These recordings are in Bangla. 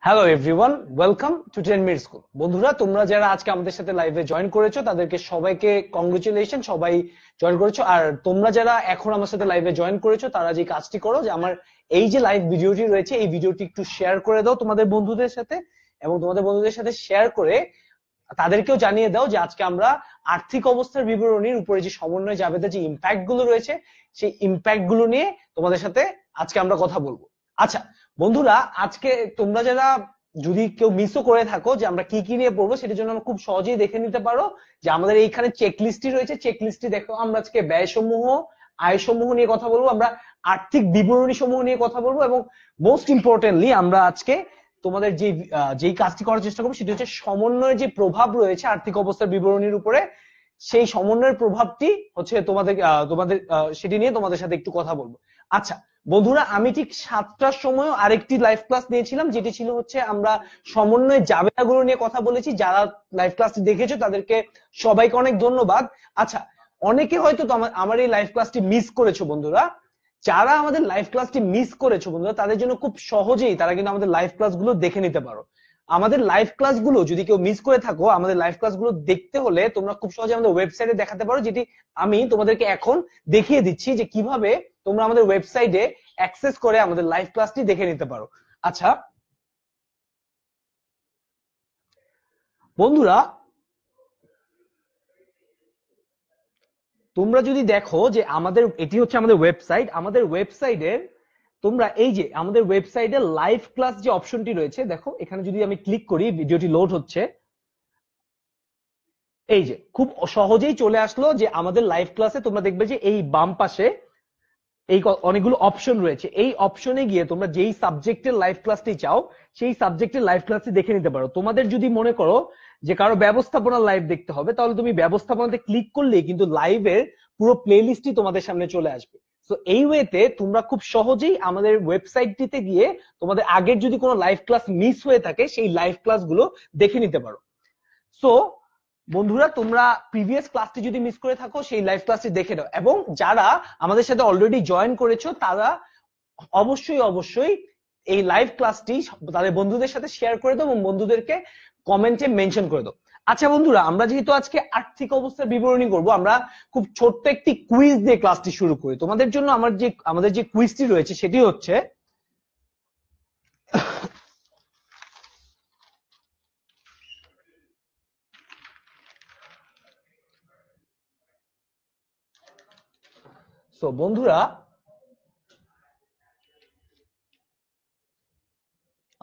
Hello everyone, welcome to 10 minute school. বন্ধুরা, তোমরা যারা আজকে আমাদের সাথে লাইভে জয়েন করেছো তাদেরকে সবাইকে কংগ্রেচুলেশন, সবাই জয়েন করেছো। আর তোমরা যারা এখন আমার সাথে লাইভে জয়েন করেছো তারা যে কাজটি করো, যে আমার এই যে লাইভ ভিডিওটি রয়েছে এই ভিডিওটি একটু শেয়ার করে দাও তোমাদের বন্ধুদের সাথে, এবং তোমাদের বন্ধুদের সাথে শেয়ার করে তাদেরকেও জানিয়ে দাও যে আজকে আমরা আর্থিক অবস্থার বিবরণীর উপরে যে সমন্বয় জাবেদা যে ইম্প্যাক্ট গুলো রয়েছে সেই ইম্প্যাক্ট গুলো নিয়ে তোমাদের সাথে আজকে আমরা কথা বলবো। আচ্ছা বন্ধুরা, আজকে তোমরা যারা যদি কেউ মিসও করে থাকো যে আমরা কি কি নিয়ে পড়বো, সেটার জন্য আমরা খুব সহজেই দেখে নিতে পারো যে আমাদের এইখানে চেকলিস্টই রয়েছে। চেকলিস্টটি দেখো, আমরা আজকে ব্যয় সমূহ, আয় সমূহ নিয়ে কথা বলবো, আমরা আর্থিক বিবরণী সমূহ নিয়ে কথা বলবো, এবং মোস্ট ইম্পর্টেন্টলি আমরা আজকে তোমাদের যেই কাজটি করার চেষ্টা করবো সেটি হচ্ছে সমন্বয়ের যে প্রভাব রয়েছে আর্থিক অবস্থার বিবরণীর উপরে, সেই সমন্বয়ের প্রভাবটি হচ্ছে তোমাদের সেটি নিয়ে তোমাদের সাথে একটু কথা বলবো। আচ্ছা বন্ধুরা, আমি ঠিক 7টার সময় আরেকটি লাইভ ক্লাস নিয়েছিলাম, যেটি ছিল হচ্ছে আমরা সমন্বয় জাবেদাগুলো নিয়ে কথা বলেছি। যারা লাইভ ক্লাসটি দেখেছো তাদেরকে সবাইকে অনেক ধন্যবাদ। আচ্ছা, অনেকে হয়তো আমার এই লাইভ ক্লাসটি মিস করেছো। বন্ধুরা, যারা আমাদের লাইভ ক্লাসটি মিস করেছো বন্ধুরা, তাদের জন্য খুব সহজেই তারা কিন্তু আমাদের লাইভ ক্লাসগুলো দেখে নিতে পারো। আমাদের লাইভ ক্লাসগুলো যদি কেউ মিস করে থাকো, আমাদের লাইভ ক্লাসগুলো দেখতে হলে তোমরা খুব সহজে আমাদের ওয়েবসাইটে দেখাতে পারো, যেটি আমি তোমাদেরকে এখন দেখিয়ে দিচ্ছি যে কিভাবে তোমরা আমাদের ওয়েবসাইটে অ্যাক্সেস করে আমাদের লাইভ ক্লাসটি দেখে নিতে পারো। আচ্ছা বন্ধুরা, তোমরা যদি দেখো যে আমাদের এটি হচ্ছে আমাদের ওয়েবসাইট, আমাদের ওয়েবসাইটের তোমরা এই যে আমাদের ওয়েবসাইটে লাইভ ক্লাস যে অপশনটি রয়েছে, দেখো এখানে যদি আমি ক্লিক করি, ভিডিওটি লোড হচ্ছে, এই যে খুব সহজেই চলে আসলো যে আমাদের লাইভ ক্লাসে তোমরা দেখবে যে এই বাম পাশে এই অনেকগুলো অপশন রয়েছে। এই অপশনে গিয়ে তোমরা যেই সাবজেক্টের লাইভ ক্লাসটি চাও সেই সাবজেক্টের লাইভ ক্লাসটি দেখে নিতে পারো। তোমাদের যদি মনে করো যে কারো ব্যবস্থাপনা লাইভ দেখতে হবে, তাহলে তুমি ব্যবস্থাপনাতে ক্লিক করলেই কিন্তু লাইভের পুরো প্লেলিস্টটি তোমাদের সামনে চলে আসবে। তো এই ওয়েতে তোমরা খুব সহজেই আমাদের ওয়েবসাইটটিতে গিয়ে তোমাদের আগের যদি কোনো লাইভ ক্লাস মিস হয়ে থাকে সেই লাইভ ক্লাসগুলো দেখে নিতে পারো। সো বন্ধুরা, তোমরা প্রিভিয়াস ক্লাসটি যদি মিস করে থাকো সেই লাইভ ক্লাসটি দেখে নাও, এবং যারা আমাদের সাথে অলরেডি জয়েন করেছো তারা অবশ্যই অবশ্যই এই লাইভ ক্লাসটি তাদের বন্ধুদের সাথে শেয়ার করে দাও এবং বন্ধুদেরকে কমেন্টে মেনশন করে দাও। আচ্ছা বন্ধুরা, আমরা যেহেতু আজকে আর্থিক অবস্থার বিবরণী করব, আমরা খুব ছোট্ট একটি কুইজ দিয়ে ক্লাসটি শুরু করি। তোমাদের জন্য আমাদের যে কুইজটি রয়েছে সেটি হচ্ছে বন্ধুরা,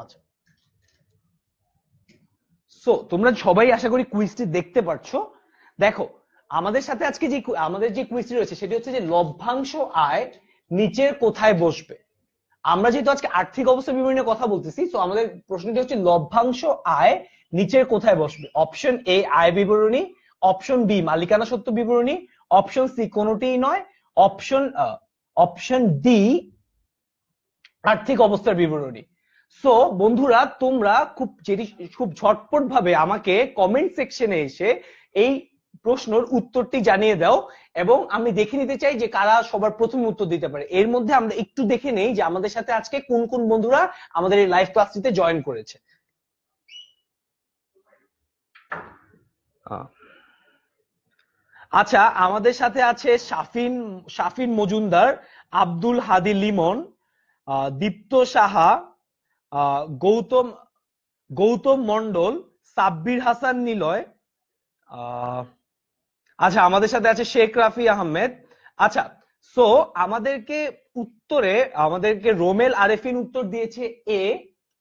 আচ্ছা তোমরা সবাই আশা করি কুইজটি দেখতে পাচ্ছো। দেখো আমাদের সাথে আজকে আমাদের যে কুইজটি রয়েছে সেটি হচ্ছে যে লভ্যাংশ আয় নিচের কোথায় বসবে। আমরা যেহেতু আজকে আর্থিক অবস্থা বিবরণী নিয়ে কথা বলতেছি, তো আমাদের প্রশ্নটি হচ্ছে লভ্যাংশ আয় নিচের কোথায় বসবে। অপশন এ আয় বিবরণী, অপশন বি মালিকানা সত্ত্ব বিবরণী, অপশন সি কোনোটিই নয়, অপশন ডি আর্থিক অবস্থার বিবরণী। সো বন্ধুরা, তোমরা খুব ঝটপট ভাবে আমাকে কমেন্ট সেকশনে এসে এই প্রশ্নের উত্তরটি জানিয়ে দাও, এবং আমি দেখে নিতে চাই যে কারা সবার প্রথম উত্তর দিতে পারে। এর মধ্যে আমরা একটু দেখে নেই যে আমাদের সাথে আজকে কোন কোন বন্ধুরা আমাদের এই লাইভ ক্লাসটিতে জয়েন করেছে। আচ্ছা, আমাদের সাথে আছে শাফিন মজুমদার, আব্দুল হাদি লিমন, দীপ্ত সাহা, গৌতম মন্ডল, সাব্বির হাসান নিলয়, আচ্ছা আমাদের সাথে আছে শেখ রাফি আহমেদ। আচ্ছা আমাদেরকে রোমেল আরেফিন উত্তর দিয়েছে এ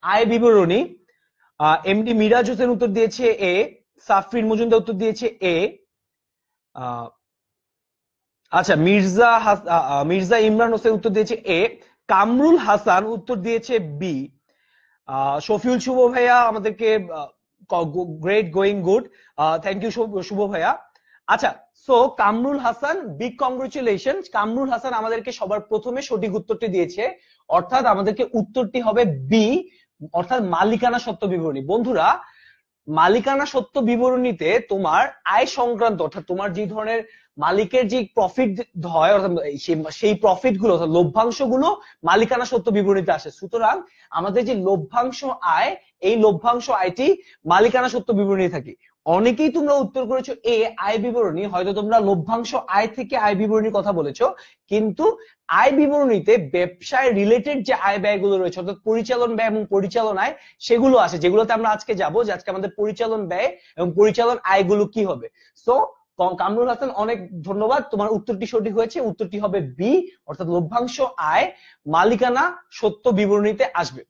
আয় বিবরণী, এমডি মিরাজ হোসেন উত্তর দিয়েছে এ, সাফির মজুমদার উত্তর দিয়েছে এ, আচ্ছা মির্জা ইমরান হোসেন উত্তর দিয়েছে এ, কামরুল হাসান উত্তর দিয়েছে বি, শফিউল শুভ ভাইয়া আমাদেরকে great, going good, thank you Shuvo ভাইয়া। আচ্ছা কামরুল হাসান, বিগ কংগ্রেচুলেশন। কামরুল হাসান আমাদেরকে সবার প্রথমে সঠিক উত্তরটি দিয়েছে, অর্থাৎ আমাদেরকে উত্তরটি হবে বি, অর্থাৎ মালিকানা সত্ত্ব বিবরণী। বন্ধুরা, মালিকানা সত্ত্ব বিবরণীতে তোমার আয় সংক্রান্ত, অর্থাৎ তোমার যে ধরনের মালিকের যে প্রফিট হয় অর্থাৎ সেই প্রফিট গুলো অর্থাৎ লভ্যাংশ গুলো মালিকানা সত্ত্ব বিবরণীতে আসে। সুতরাং আমাদের যে লভ্যাংশ আয়, এই লভ্যাংশ আয়টি মালিকানা সত্ত্ব বিবরণী থাকে। অনেকেই তোমরা উত্তর করেছো এ আয় বিবরণী, হয়তো তোমরা লভ্যাংশ আয় থেকে আয় বিবরণীর কথা বলেছো, কিন্তু আয় বিবরণীতে ব্যবসায় রিলেটেড যে আয় ব্যয়গুলো রয়েছে অর্থাৎ পরিচালন ব্যয় এবং পরিচালন আয় সেগুলো আসে, যেগুলোতে আমরা আজকে যাবো, যে আজকে আমাদের পরিচালন ব্যয় এবং পরিচালন আয়গুলো কি হবে। সো কামরুল হাসান, অনেক ধন্যবাদ, তোমার উত্তরটি সঠিক হয়েছে। উত্তরটি হবে বি, অর্থাৎ লভ্যাংশ আয় মালিকানা সত্ত্ব বিবরণীতে আসবে।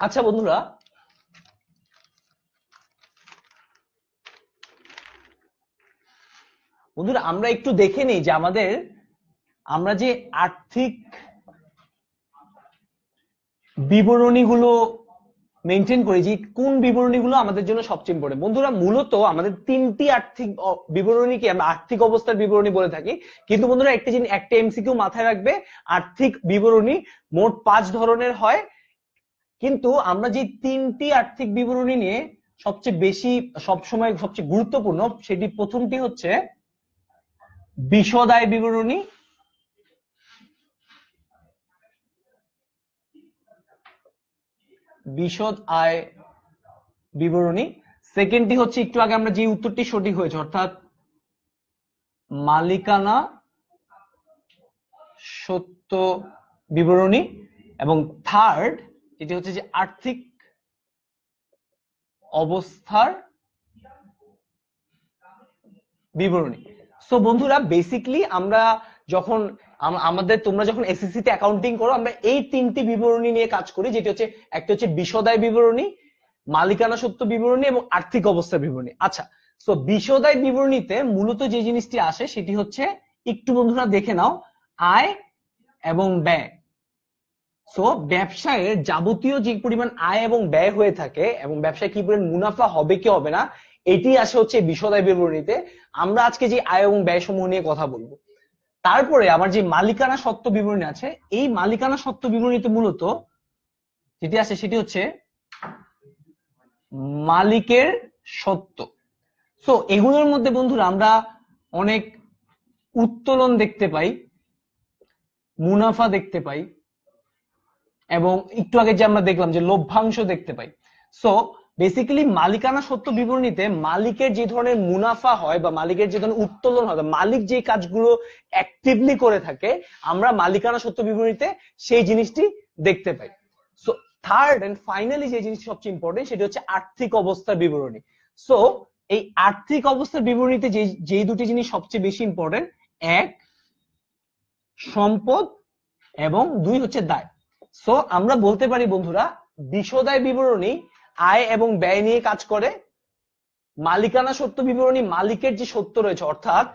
আচ্ছা বন্ধুরা, আমরা একটু দেখে নিই যে আমরা যে আর্থিক বিবরণীগুলো মেনটেন করি, যে কোন বিবরণীগুলো আমাদের জন্য সবচেয়ে ইম্পর্টেন্ট। বন্ধুরা, মূলত আমাদের তিনটি আর্থিক বিবরণীকে আমরা আর্থিক অবস্থার বিবরণী বলে থাকি, কিন্তু বন্ধুরা একটা এমসিকিউ মাথায় রাখবে, আর্থিক বিবরণী মোট 5 ধরনের হয়, কিন্তু আমরা যে তিনটি আর্থিক বিবরণী নিয়ে সবচেয়ে বেশি সবসময় সবচেয়ে গুরুত্বপূর্ণ, সেটি প্রথমটি হচ্ছে বিশদ আয় বিবরণী, বিশদ আয় বিবরণী। সেকেন্ডটি হচ্ছে একটু আগে আমরা যে উত্তরটি সঠিক হয়েছে অর্থাৎ মালিকানা সত্ত্ব বিবরণী, এবং থার্ড যেটি হচ্ছে যে আর্থিক অবস্থার বিবরণী। সো বন্ধুরা, বেসিক্যালি আমরা যখন তোমরা যখন এসএসসি তে অ্যাকাউন্টিং করো, আমরা এই তিনটি বিবরণী নিয়ে কাজ করি, যেটি হচ্ছে একটা হচ্ছে বিশদ আয় বিবরণী, মালিকানা সত্ত্ব বিবরণী এবং আর্থিক অবস্থা বিবরণী। আচ্ছা, সো বিশদ আয় বিবরণীতে মূলত যে জিনিসটি আসে সেটি হচ্ছে, একটু বন্ধুরা দেখে নাও, আয় এবং ব্যয়। সো ব্যবসায়ের যাবতীয় যে পরিমাণ আয় এবং ব্যয় হয়ে থাকে এবং ব্যবসায় কি পরিমাণ মুনাফা হবে কি হবে না, এটি আসে হচ্ছে বিশদ আয় বিবরণীতে। আমরা আজকে যে আয় এবং ব্যয় সমূহ নিয়ে কথা বলবো। তারপরে আমার যে মালিকানা সত্ত্ব বিবরণী আছে, এই মালিকানা সত্ত্ব বিবরণীতে মূলত যেটি আসে সেটি হচ্ছে মালিকের সত্ত্ব। সো এগুলোর মধ্যে বন্ধুরা আমরা অনেক উত্তোলন দেখতে পাই, মুনাফা দেখতে পাই, এবং একটু আগে যে আমরা দেখলাম যে লভ্যাংশ দেখতে পাই। সো বেসিক্যালি মালিকানা সত্ত্ব বিবরণীতে মালিকের যে ধরনের মুনাফা হয় বা মালিকের যে ধরনের উত্তোলন হয়, মালিক যে কাজগুলো অ্যাক্টিভলি করে থাকে, আমরা মালিকানা সত্ত্ব বিবরণীতে সেই জিনিসটি দেখতে পাই। সো থার্ড এন্ড ফাইনালি যে জিনিসটি সবচেয়ে ইম্পর্টেন্ট সেটি হচ্ছে আর্থিক অবস্থার বিবরণী। সো এই আর্থিক অবস্থার বিবরণীতে যে দুটি জিনিস সবচেয়ে বেশি ইম্পর্টেন্ট, এক সম্পদ এবং দুই হচ্ছে দায়। সো আমরা বলতে পারি বন্ধুরা, বিশদ আয় বিবরণী আয় এবং ব্যয় নিয়ে কাজ করে, মালিকানা সত্ত্ব বিবরণী মালিকের যে সত্ত্ব রয়েছে অর্থাৎ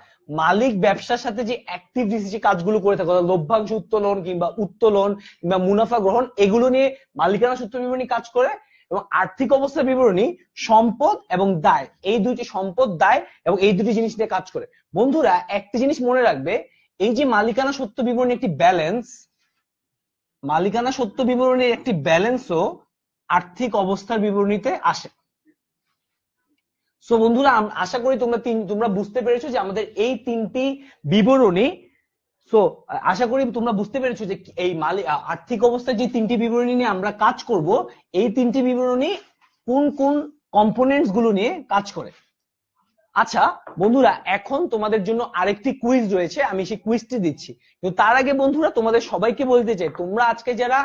মালিক ব্যবসার সাথে যে অ্যাক্টিভিটিস যে কাজগুলো করে থাকে, লভ্যাংশ উত্তোলন কিংবা মুনাফা গ্রহণ, এগুলো নিয়ে মালিকানা সত্ত্ব বিবরণী কাজ করে। এবং আর্থিক অবস্থা বিবরণী সম্পদ এবং দায়, এই দুইটি সম্পদ দায় এবং এই দুটি জিনিস নিয়ে কাজ করে। বন্ধুরা, একটা জিনিস মনে রাখবে, এই যে মালিকানা সত্ত্ব বিবরণী একটি ব্যালেন্স, মালিকানা সত্ত্ব বিবরণীর একটি ব্যালেন্সও আর্থিক অবস্থার বিবরণীতে আসে। সো বন্ধুরা, আশা করি তোমরা বুঝতে পেরেছো যে আমাদের এই তিনটি বিবরণী, সো আশা করি তোমরা বুঝতে পেরেছো যে এই আর্থিক অবস্থার যে তিনটি বিবরণী নিয়ে আমরা কাজ করব, এই তিনটি বিবরণী কোন কোন কম্পোনেন্টস গুলো নিয়ে কাজ করে। আচ্ছা বন্ধুরা, এখন তোমাদের জন্য আরেকটি কুইজ রয়েছে, আমি সেই কুইজটি দিচ্ছি। কিন্তু তার আগে বন্ধুরা, তোমাদের সবাইকে বলতে চাই, তোমরা আজকে যারা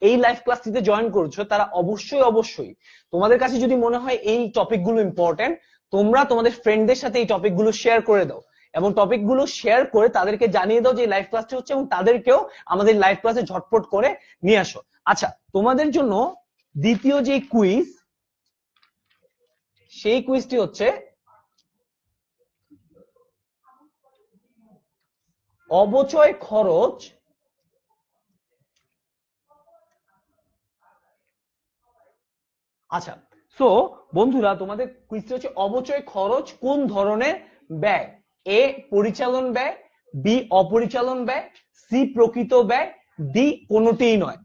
এই লাইভ ক্লাসটিতে জয়েন করছো, তারা অবশ্যই তোমাদের কাছে যদি মনে হয় এই টপিকগুলো ইম্পর্টেন্ট, তোমরা তোমাদের ফ্রেন্ডদের সাথে এই টপিকগুলো শেয়ার করে দাও এবং টপিকগুলো শেয়ার করে তাদেরকে জানিয়ে দাও যে লাইভ ক্লাসটি হচ্ছে, এবং তাদেরকেও আমাদের লাইভ ক্লাসে ঝটপট করে নিয়ে আসো। আচ্ছা, তোমাদের জন্য দ্বিতীয় যে কুইজ, সেই কুইজটি হচ্ছে অবচয় খরচ আচ্ছা, সো বন্ধুরা, তোমাদের কুইজটি হচ্ছে অবচয় খরচ কোন ধরনের ব্যয়? এ পরিচালন ব্যয়, বি অপরিচালন ব্যয়, সি প্রকৃত ব্যয়, ডি কোনোটিই নয়।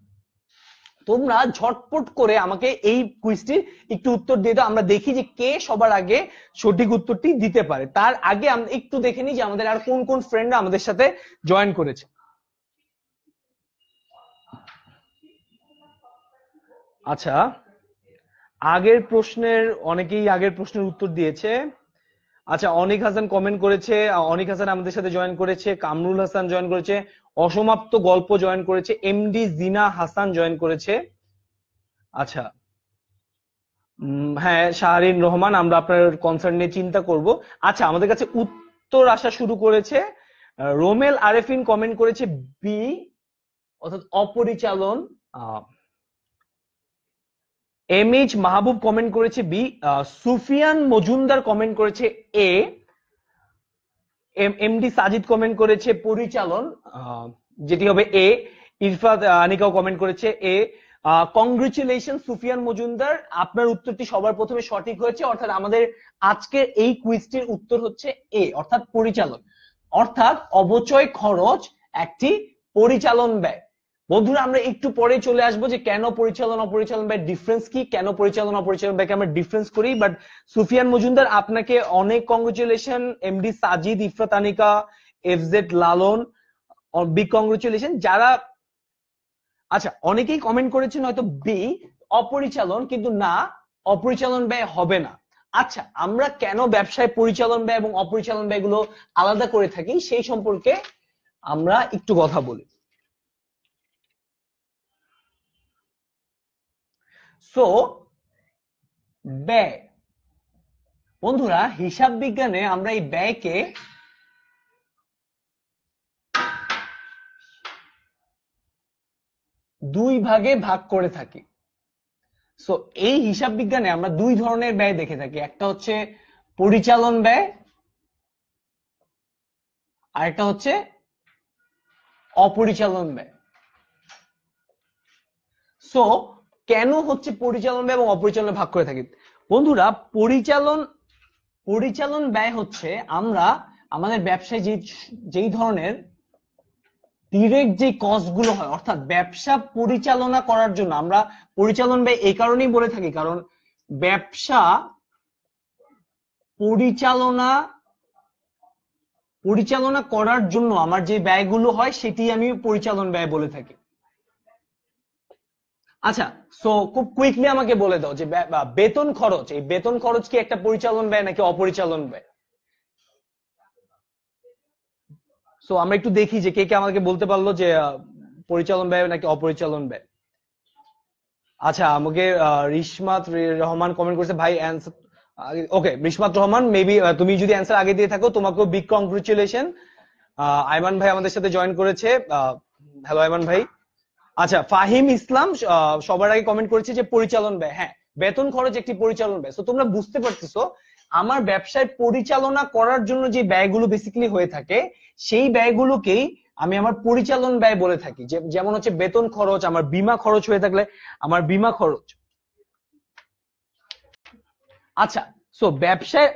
তোমরা ঝটপট করে আমাকে এই কুইজটির একটু উত্তর দিয়ে দাও, আমরা দেখি যে কে সবার আগে সঠিক উত্তরটি দিতে পারে। তার আগে আমরা একটু দেখে নিই যে আমাদের আর কোন কোন ফ্রেন্ডরা আমাদের সাথে জয়েন করেছে। আচ্ছা, অনেকেই আগের প্রশ্নের উত্তর দিয়েছে। আচ্ছা, অনিক হাসান কমেন্ট করেছে, অনিক হাসান আমাদের সাথে জয়েন করেছে, কামরুল হাসান জয়েন করেছে, অসমাপ্ত গল্প জয়েন করেছে, এমডি জিনা হাসান জয়েন করেছে। আচ্ছা, হ্যাঁ শাহরিন রহমান, আমরা আপনার কনসার্ন নিয়ে চিন্তা করব। আচ্ছা, আমাদের কাছে উত্তর আসা শুরু করেছে। রোমেল আরেফিন কমেন্ট করেছে বি অর্থাৎ অপরিচালন। এমএইচ মাহবুব কমেন্ট করেছে বি। সুফিয়ান মজুমদার কমেন্ট করেছে এ। এমডি সাজিদ কমেন্ট করেছে পরিচালন, যেটি হবে এ। ইরফাত আনিকাও কমেন্ট করেছে এ। কংগ্রেচুলেশন সুফিয়ান মজুমদার, আপনার উত্তরটি সবার প্রথমে সঠিক হয়েছে। অর্থাৎ আমাদের আজকের এই কুইজটির উত্তর হচ্ছে এ অর্থাৎ পরিচালন, অর্থাৎ অবচয় খরচ একটি পরিচালন ব্যয়। বন্ধুরা, আমরা একটু পরে চলে আসবো যে কেন পরিচালন অপরিচালন ব্যয় ডিফারেন্স কি, কেন পরিচালন অপরিচালন ব্যয়কে আমরা ডিফারেন্স করি। বাট সুফিয়ান মজুমদার, আপনাকে অনেক congratulation. MD Sajid, Ifrat Anika, FZ Lalon, big congratulation. যারা আচ্ছা, অনেকেই কমেন্ট করেছেন হয়তো বি অপরিচালন, কিন্তু না, অপরিচালন ব্যয় হবে না। আচ্ছা, আমরা কেন ব্যবসায় পরিচালন ব্যয় এবং অপরিচালন ব্যয়গুলো আলাদা করে থাকি সেই সম্পর্কে আমরা একটু কথা বলি। সো ব্যয়, বন্ধুরা, হিসাব বিজ্ঞানে আমরা এই ব্যয়কে দুই ভাগে ভাগ করে থাকি। সো এই হিসাব বিজ্ঞানে আমরা দুই ধরনের ব্যয় দেখে থাকি, একটা হচ্ছে পরিচালন ব্যয় আর একটা হচ্ছে অপরিচালন ব্যয়। সো কেন হচ্ছে পরিচালন ব্যয় এবং অপরিচালন ভাগ করে থাকি? বন্ধুরা, পরিচালন ব্যয় হচ্ছে আমরা আমাদের ব্যবসায় যেই ধরনের ডিরেক্ট যে কস্ট গুলো হয়, অর্থাৎ ব্যবসা পরিচালনা করার জন্য আমরা পরিচালন ব্যয় এই কারণেই বলে থাকি, কারণ ব্যবসা পরিচালনা করার জন্য আমার যে ব্যয়গুলো হয় সেটি আমি পরিচালন ব্যয় বলে থাকি। আচ্ছা, সো খুব কুইকলি আমাকে বলে দাও যে বেতন খরচ, এই বেতন খরচ কি একটা পরিচালন ব্যয় নাকি অপরিচালন ব্যয়? সো আমরা একটু দেখি যে কে কে আমাকে বলতে পারলো যে পরিচালন ব্যয় নাকি অপরিচালন ব্যয়। আচ্ছা, আমাকে রিশমাত রহমান কমেন্ট করেছে ভাই অ্যান্সার। ওকে, রিশমাত রহমান, মেবি তুমি যদি অ্যান্সার আগে দিয়ে থাকো তোমাকেও বিগ কংগ্রেচুলেশন। আইমান ভাই আমাদের সাথে জয়েন করেছে, হ্যালো আইমান ভাই। আচ্ছা, ফাহিম ইসলাম সবার আগে কমেন্ট করেছে যে পরিচালন ব্যয়। হ্যাঁ, বেতন খরচ একটি পরিচালন ব্যয়। তো তোমরা বুঝতে পারতেছো আমার ব্যবসায় পরিচালনা করার জন্য যে ব্যয়গুলো বেসিক্যালি হয়ে থাকে সেই ব্যয়গুলোকেই আমি আমার পরিচালন ব্যয় বলে থাকি। যেমন হচ্ছে বেতন খরচ, আমার বীমা খরচ হয়ে থাকলে আমার বীমা খরচ। আচ্ছা, সো ব্যবসায়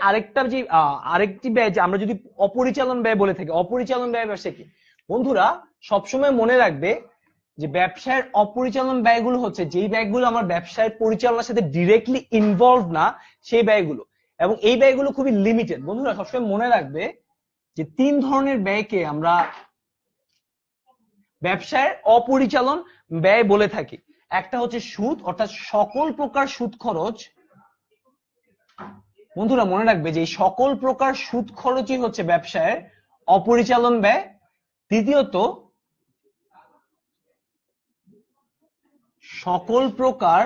আরেকটি ব্যয় যে আমরা যদি অপরিচালন ব্যয় বলে থাকি, অপরিচালন ব্যয় ব্যবসা কি? বন্ধুরা, সবসময় মনে রাখবে যে ব্যবসায়ের অপরিচালন ব্যয়গুলো হচ্ছে যেই ব্যয়গুলো আমার ব্যবসায়ের পরিচালনার সাথে ডিরেক্টলি ইনভলভ না সেই ব্যয়গুলো, এবং এই ব্যয়গুলো খুবই লিমিটেড। বন্ধুরা, সবসময় মনে রাখবে যে তিন ধরনের ব্যয়কে আমরা ব্যবসায়ের অপরিচালন ব্যয় বলে থাকি। একটা হচ্ছে সুদ, অর্থাৎ সকল প্রকার সুদ খরচ। বন্ধুরা, মনে রাখবে যে সকল প্রকার সুদ খরচই হচ্ছে ব্যবসায়ের অপরিচালন ব্যয়। দ্বিতীয়ত, সকল প্রকার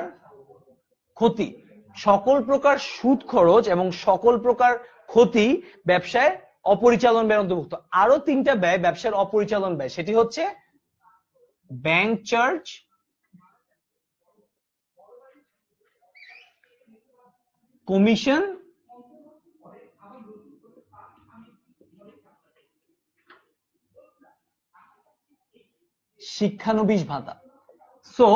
ক্ষতি, সকল প্রকার সুদ খরচ এবং সকল প্রকার ক্ষতি ব্যবসায় অপরিচালন ব্যয়ের অন্তর্ভুক্ত। আরো তিনটা ব্যয় ব্যবসার অপরিচালন ব্যয়, সেটি হচ্ছে ব্যাংক চার্জ, কমিশন, শিক্ষানবিশ ভাতা। সো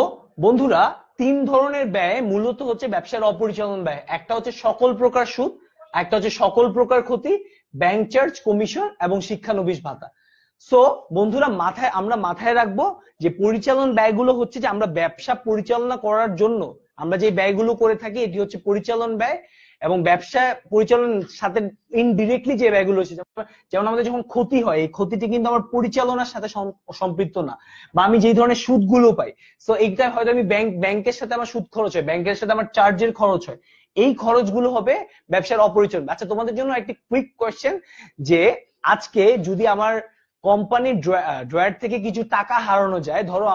বন্ধুরা, তিন ধরনের ব্যয় মূলত হচ্ছে ব্যবসার অপরিচালন ব্যয়। একটা হচ্ছে সকল প্রকার সুদ, একটা হচ্ছে সকল প্রকার ক্ষতি, ব্যাংক চার্জ, কমিশন এবং শিক্ষানবিশ ভাতা। সো বন্ধুরা আমরা মাথায় রাখবো যে পরিচালন ব্যয়গুলো হচ্ছে যে আমরা ব্যবসা পরিচালনা করার জন্য আমরা যে ব্যয়গুলো করে থাকি এটি হচ্ছে পরিচালন ব্যয়, এবং ব্যবসা পরিচালনার সাথে ইনডিরেক্টলি যে ব্যয়গুলো হচ্ছে, যেমন আমাদের যখন ক্ষতি হয় এই ক্ষতিটি কিন্তু আমার পরিচালনার সাথে সম্পৃক্ত না, বা আমি যেই ধরনের সুদগুলো পাই, সো এইটা হয়তো আমি ব্যাংকের সাথে আমার সুদ খরচ হয়, ব্যাংকের সাথে আমার চার্জের খরচ হয়, এই খরচগুলো হবে ব্যবসার অপরিচালন। আচ্ছা, তোমাদের জন্য একটি কুইক কোয়েশ্চেন, যে আজকে যদি আমার কোম্পানির ড্রয়ার থেকে কিছু টাকা হারানো যায়, ধরো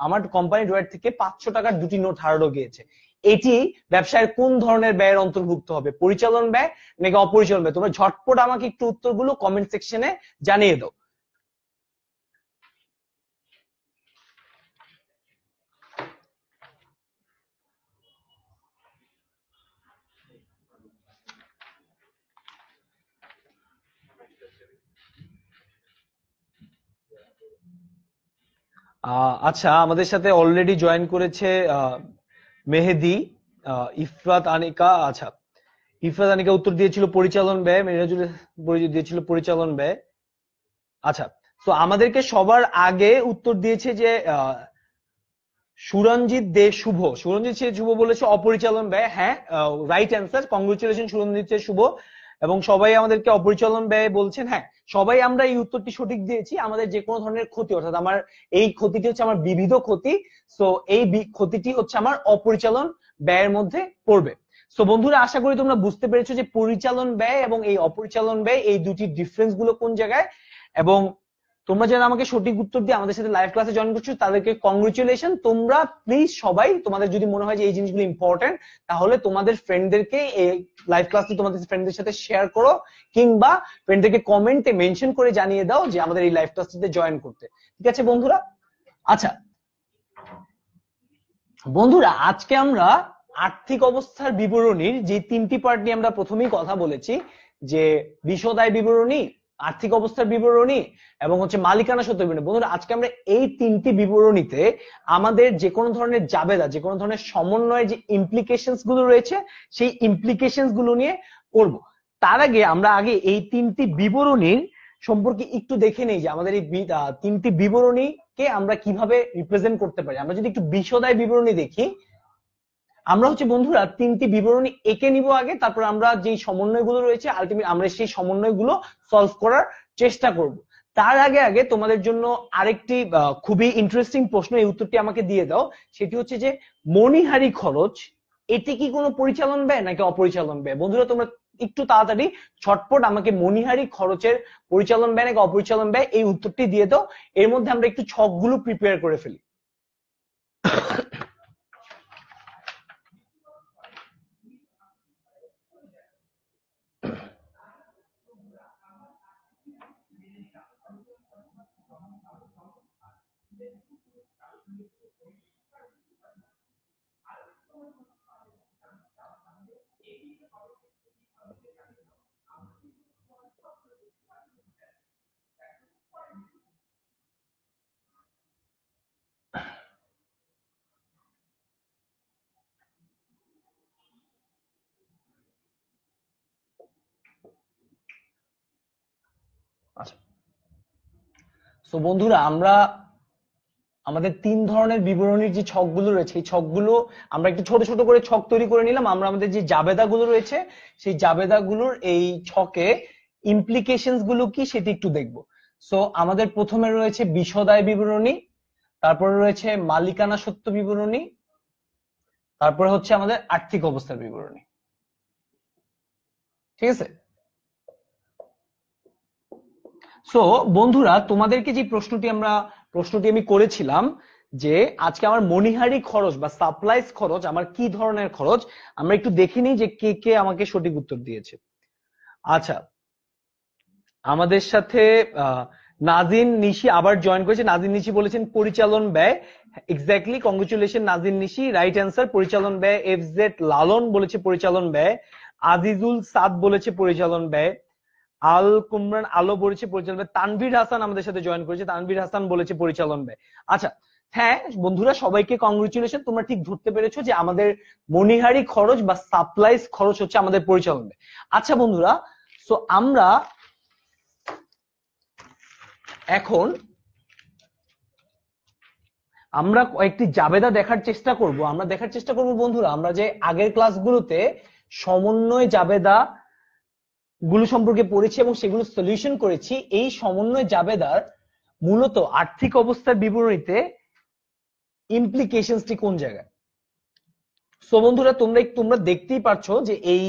আমার কোম্পানির ড্রয়ার থেকে 500 টাকার দুটি নোট হারানো গিয়েছে, এটি ব্যবসায়ের কোন ধরনের ব্যয়ের অন্তর্ভুক্ত হবে, পরিচালন ব্যয় নাকি অপরিচালন ব্যয়? তোমরা ঝটপট আমাকে একটু উত্তরগুলো কমেন্ট সেকশনে জানিয়ে দাও। আচ্ছা, আমাদের সাথে অলরেডি জয়েন করেছে মেহেদি, ইফরাত আনিকা। আচ্ছা, ইফরাত আনিকা উত্তর দিয়েছিল পরিচালন ব্যয়, মেরাজুল দিয়েছিল পরিচালন ব্যয়। আচ্ছা, তো আমাদেরকে সবার আগে উত্তর দিয়েছে যে সুরঞ্জিত দে শুভ, বলেছে অপরিচালন ব্যয়। হ্যাঁ, রাইট অ্যান্সার, কংগ্রেচুলেশন সুরঞ্জিত শুভ, এবং সবাই আমাদেরকে অপরিচালন ব্যয় বলছেন। হ্যাঁ, সবাই আমরা এই উত্তরটি সঠিক দিয়েছি। আমাদের যে কোনো ধরনের ক্ষতি, অর্থাৎ আমার এই ক্ষতিটি হচ্ছে আমার বিবিধ ক্ষতি, সো এই ক্ষতিটি হচ্ছে আমার অপরিচালন ব্যয়ের মধ্যে পড়বে। সো বন্ধুরা, আশা করি তোমরা বুঝতে পেরেছো যে পরিচালন ব্যয় এবং এই অপরিচালন ব্যয় এই দুটি ডিফারেন্স গুলো কোন জায়গায়। এবং তোমরা যারা আমাকে সঠিক উত্তর দিয়ে আমাদের সাথে লাইভ ক্লাসে জয়েন করছো তাদেরকে কংগ্রেচুলেশন। তোমরা প্লিজ সবাই, তোমাদের যদি মনে হয় যে এই জিনিসগুলো ইম্পর্টেন্ট, তাহলে তোমাদের ফ্রেন্ডদেরকে এই লাইভ ক্লাসটি তোমাদের ফ্রেন্ডদের সাথে শেয়ার করো, কিংবা ফ্রেন্ডদেরকে কমেন্টে মেনশন করে জানিয়ে দাও যে আমাদের এই লাইভ ক্লাসটিতে জয়েন করতে। ঠিক আছে বন্ধুরা? আচ্ছা বন্ধুরা, আজকে আমরা আর্থিক অবস্থার বিবরণীর যে তিনটি পার্ট নিয়ে আমরা প্রথমেই কথা বলেছি, যে বিশদ আয় বিবরণী, আর্থিক অবস্থার বিবরণী এবং হচ্ছে মালিকানা সত্ত্ব বিবরণী। বন্ধুরা, আজকে আমরা এই তিনটি বিবরণীতে আমাদের যে কোনো ধরনের জাবেদা, যে কোনো ধরনের সমন্বয়ের যে ইমপ্লিকেশনস গুলো রয়েছে সেই ইমপ্লিকেশনস গুলো নিয়ে করব। তার আগে আমরা এই তিনটি বিবরণীর সম্পর্কে একটু দেখে নেই যে আমাদের এই তিনটি বিবরণীকে আমরা কিভাবে রিপ্রেজেন্ট করতে পারি। আমরা যদি একটু বিশদায় বিবরণী দেখি, আমরা হচ্ছে বন্ধুরা তিনটি বিবরণী এঁকে নিব আগে, তারপর আমরা যেই সমন্বয়গুলো রয়েছে আলটিমেট আমরা সেই সমন্বয়গুলো সলভ করার চেষ্টা করব। তার আগে তোমাদের জন্য আরেকটি খুবই ইন্টারেস্টিং প্রশ্ন, এই উত্তরটি আমাকে দিয়ে দাও। সেটি হচ্ছে যে মণিহারি খরচ, এটি কি কোনো পরিচালন ব্যয় নাকি অপরিচালন ব্যয়? বন্ধুরা, তোমরা একটু তাড়াতাড়ি ছটপট আমাকে মণিহারি খরচের পরিচালন ব্যয় নাকি অপরিচালন ব্যয় এই উত্তরটি দিয়ে দাও। এর মধ্যে আমরা একটু ছকগুলো প্রিপেয়ার করে ফেলি। আচ্ছা, তো বন্ধুরা, আমরা আমাদের তিন ধরনের বিবরণীর যে ছকগুলো রয়েছে এই ছকগুলো আমরা একটু ছোট ছোট করে ছক তৈরি করে নিলাম। আমরা আমাদের যে জাবেদাগুলো রয়েছে সেই জাবেদাগুলোর এই ছকে ইমপ্লিকেশনস গুলো কি সেটি একটু দেখব। সো আমাদের প্রথমে রয়েছে বিশদায় বিবরণী, তারপরে রয়েছে মালিকানা সত্ত্ব বিবরণী, তারপরে হচ্ছে আমাদের আর্থিক অবস্থার বিবরণী। ঠিক আছে? সো বন্ধুরা, তোমাদেরকে যে প্রশ্নটি আমি করেছিলাম যে আজকে আমার মণিহারি খরচ বা সাপ্লাইজ খরচ আমার কি ধরনের খরচ, আমরা একটু দেখে নিই যে কে কে আমাকে সঠিক উত্তর দিয়েছে। আচ্ছা, আমাদের সাথে নাজিন নিশি আবার জয়েন করেছে। নাজিন নিশি বলেছেন পরিচালন ব্যয়। এক্স্যাক্টলি, কংগ্রেচুলেশন নাজিন নিশি, রাইট অ্যান্সার পরিচালন ব্যয়। এফজেড লালন বলেছে পরিচালন ব্যয়। আজিজুল সাদ বলেছে পরিচালন ব্যয়। আল কুমরান আলো বলেছে পরিচালন ব্যয়। তানভীর হাসান আমাদের সাথে জয়েন করেছে, তানভীর হাসান বলেছে পরিচালন ব্যয়। আচ্ছা হ্যাঁ বন্ধুরা, সবাইকে কংগ্রেচুলেশন, তোমরা ঠিক ধরতে পেরেছো যে আমাদের মণিহারি খরচ বা সাপ্লাইজ খরচ হচ্ছে আমাদের পরিচালন ব্যয়। আচ্ছা বন্ধুরা, সো আমরা এখন আমরা কয়েকটি জাবেদা দেখার চেষ্টা করব। আমরা দেখার চেষ্টা করব বন্ধুরা, আমরা যে আগের ক্লাসগুলোতে সমন্বয় জাবেদা গুলো সম্পর্কে পড়েছি এবং সেগুলো সলিউশন করেছি, এই সমন্বয় জাবেদার মূলত আর্থিক অবস্থার বিবরণীতে ইমপ্লিকেশনসটি কোন জায়গায়। সো বন্ধুরা, তোমরা দেখতেই পারছো যে এই